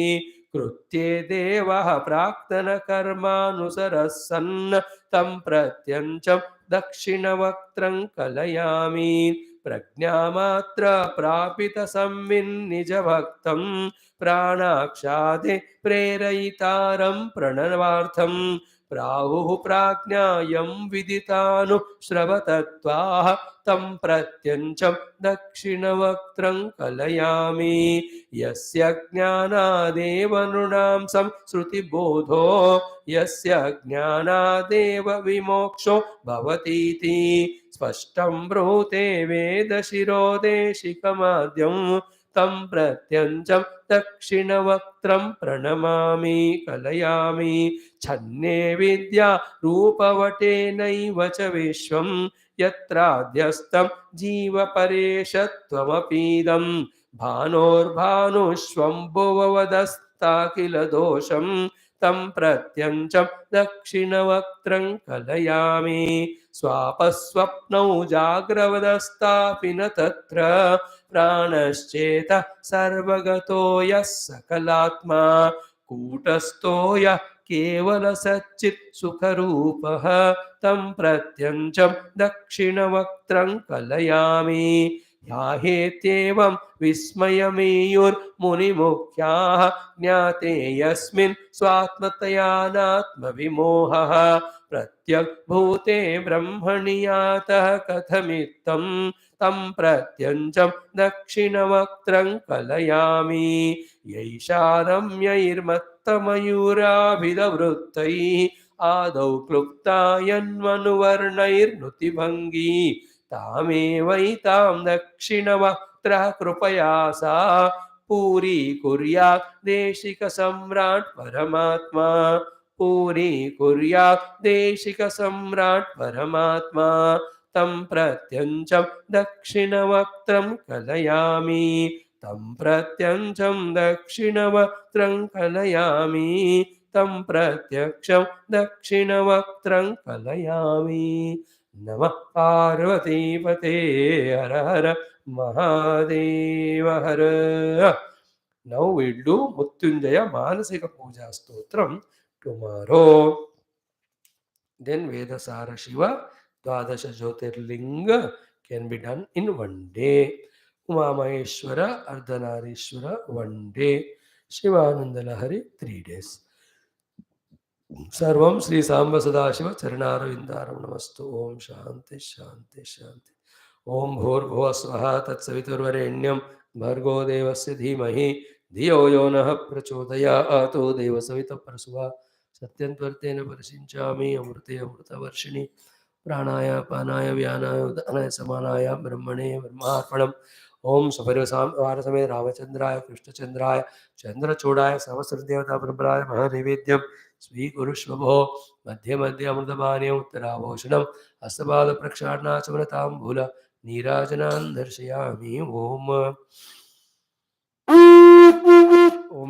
Speaker 1: कृत्ये देवः प्राक्तनकर्मानुसरः सन् तं प्रत्यञ्चं दक्षिणवक्त्रं कलयामि प्रज्ञामात्र प्रापितसंविन्निजभक्तं प्राणाक्षादे प्रेरयितारं प्रणवार्थं प्राहुः प्राज्ञायं विदितानुश्रवतत्त्वाः तं प्रत्यञ्चं दक्षिणवक्त्रं कलयामि यस्य ज्ञानादेव नृणां संश्रुतिबोधो यस्य ज्ञानादेव विमोक्षो भवतीति स्पष्टं ब्रूते वेदशिरोदेशिकमाद्यं तं प्रत्यञ्चं दक्षिणवक्त्रं प्रणमामि कलयामि छन्ने विद्या रूपवटेनैव च विश्वं यत्राध्यस्तं जीवपरेशत्वमपीदं भानोर्भानुष्वम्भुववदस्ताखिल दोषं तं प्रत्यञ्चं दक्षिणवक्त्रं कलयामि स्वापस्वप्नौ जाग्रवदस्तापि न तत्र प्राणश्चेत सर्वगतो यः सकलात्मा कूटस्थो यः केवलसच्चित् सुखरूपः तं प्रत्यञ्चं दक्षिणवक्त्रं कलयामि ह्याहेत्येवं विस्मयमेयुर्मुनिमुख्याः ज्ञाते यस्मिन् स्वात्मतयानात्मविमोहः प्रत्यग्भूते ब्रह्मणि यातः कथमित्थं तं प्रत्यञ्चं दक्षिणवक्त्रं कलयामि यैषा रम्यैर्मत्तमयूराभिधवृत्तैः आदौ क्लुप्ता यन्मनुवर्णैर्नुतिभङ्गी तामेवैतां दक्षिणवक्त्रः कृपया सा पूरीकुर्यात् देशिकसम्राट् परमात्मा पूरीकुर्यात् देशिकसम्राट् परमात्मा तं प्रत्यञ्चं दक्षिणवक्त्रं कलयामि तं प्रत्यञ्चं दक्षिणवक्त्रं कलयामि तं प्रत्यक्षं दक्षिणवक्त्रं कलयामि नमः पार्वतीपते हर हर महादेव हर Now we'll do Muttyunjaya Manasika Puja Stotram tomorrow. Then Vedasara Shiva, Dwadasha Jyotirlinga can be done in one day. Uma Maheshwara, Ardhanarishwara, one day. Shivananda Lahari, 3 days. सर्वं श्री सांब सदाशिव चरणारविंदारमणमस्तु ओम शांति शांति शांति ओम भूर्भुवः स्वः तत्सवितुर्वरेण्यं भर्गो देवस्य धीमहि धियो यो नः प्रचोदयात् देवसवितः परशुवा सत्यं त्वर्तेन परिशिञ्चामि अमृते अमृतवर्षिणि प्राणाय पानाय व्यानाय उदानाय समानाय ब्रह्मणे ब्रह्मार्पणम् ओम सपरिवार वारसमेत रामचंद्राय कृष्णचंद्राय चंद्रचूडाय सहस्रदेवता प्रबलाय महानैवेद्यं स्वीकुरुष्वभो मध्ये मध्ये अमृतपानीयम् उत्तराभूषणम् हस्तपादप्रक्षालनाचमनताम्बूल नीराजनान् दर्शयामि ओम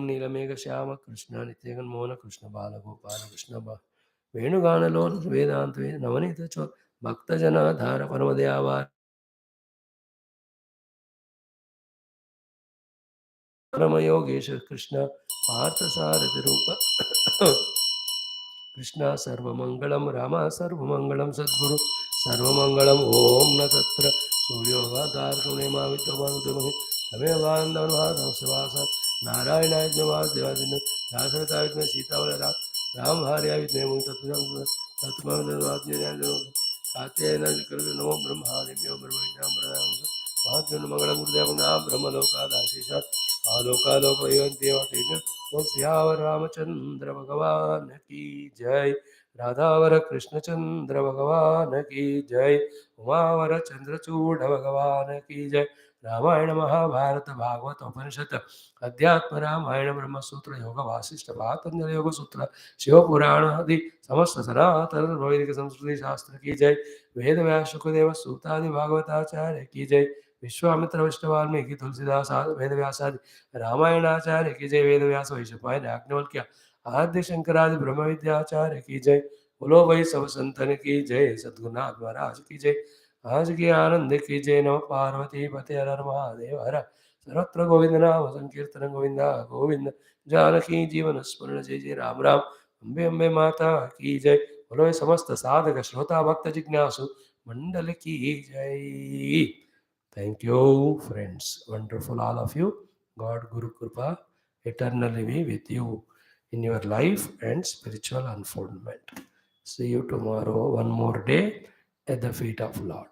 Speaker 1: नीलमेघ श्याम कृष्ण नित्यगन्मोहन कृष्ण बाल गोपाल कृष्ण वेणुगानलोल वेदांत नवनीत चो भक्तजनाधार परमदयावार परमयोगेश कृष्ण पार्थसारथि रूप कृष्ण सर्वमंगलम राम सर्वमंगलम सद्गुरु सर्वमंगलम ओम न तत्र सूर्योगादारकमेमावित्वमानुतमहि तमेवानन्दवास नारायणाय वासुदेवादिन दासरथाय विद्महे सीतावळ राम भार्याय विद्महे कात्यायन नमो ब्रह्मादिभ्यो ब्रह्मविद्यां प्रदानं महात्मन्मंगलं गुरुदेवं नाम ब्रह्मलोकादाशीषात् आलोकालोकयोन्त्येवतेन ओम सियावर रामचंद्र भगवान की जय राधावर कृष्णचंद्र भगवान की जय उमावर चंद्रचूड़ भगवान की जय रामायण महाभारत भागवत उपनिषद अध्यात्म रामायण ब्रह्म सूत्र योग वासिष्ठ पातंजल योग सूत्र शिव पुराण आदि समस्त सनातन वैदिक संस्कृति शास्त्र की जय वेद व्यास शुकदेव सूतादि भागवताचार्य की जय विश्वामित्र विष्णु वाल्मीकि तुलसीदास वेद व्यासादि रामायणाचार्य की जय वेद व्यास वैशपाय याज्ञवल्क्य आद्य शंकरादि ब्रह्म विद्याचार्य की जय बोलो वै सब संतन की जय सद्गुरुनाथ महाराज की जय आज की आनंद की जय नम पार्वती पते हर हर महादेव हर सर्वत्र गोविंद नाम संकीर्तन गोविंद गोविंद जानकी जीवन स्मरण जय जय राम राम अम्बे अम्बे माता की जय बोलो वै समस्त साधक श्रोता भक्त जिज्ञासु मंडल की जय. Thank you, friends. Wonderful, all of you. God, Guru Kripa, eternally be with you in your life and spiritual unfoldment. See you tomorrow, one more day at the feet of Lord.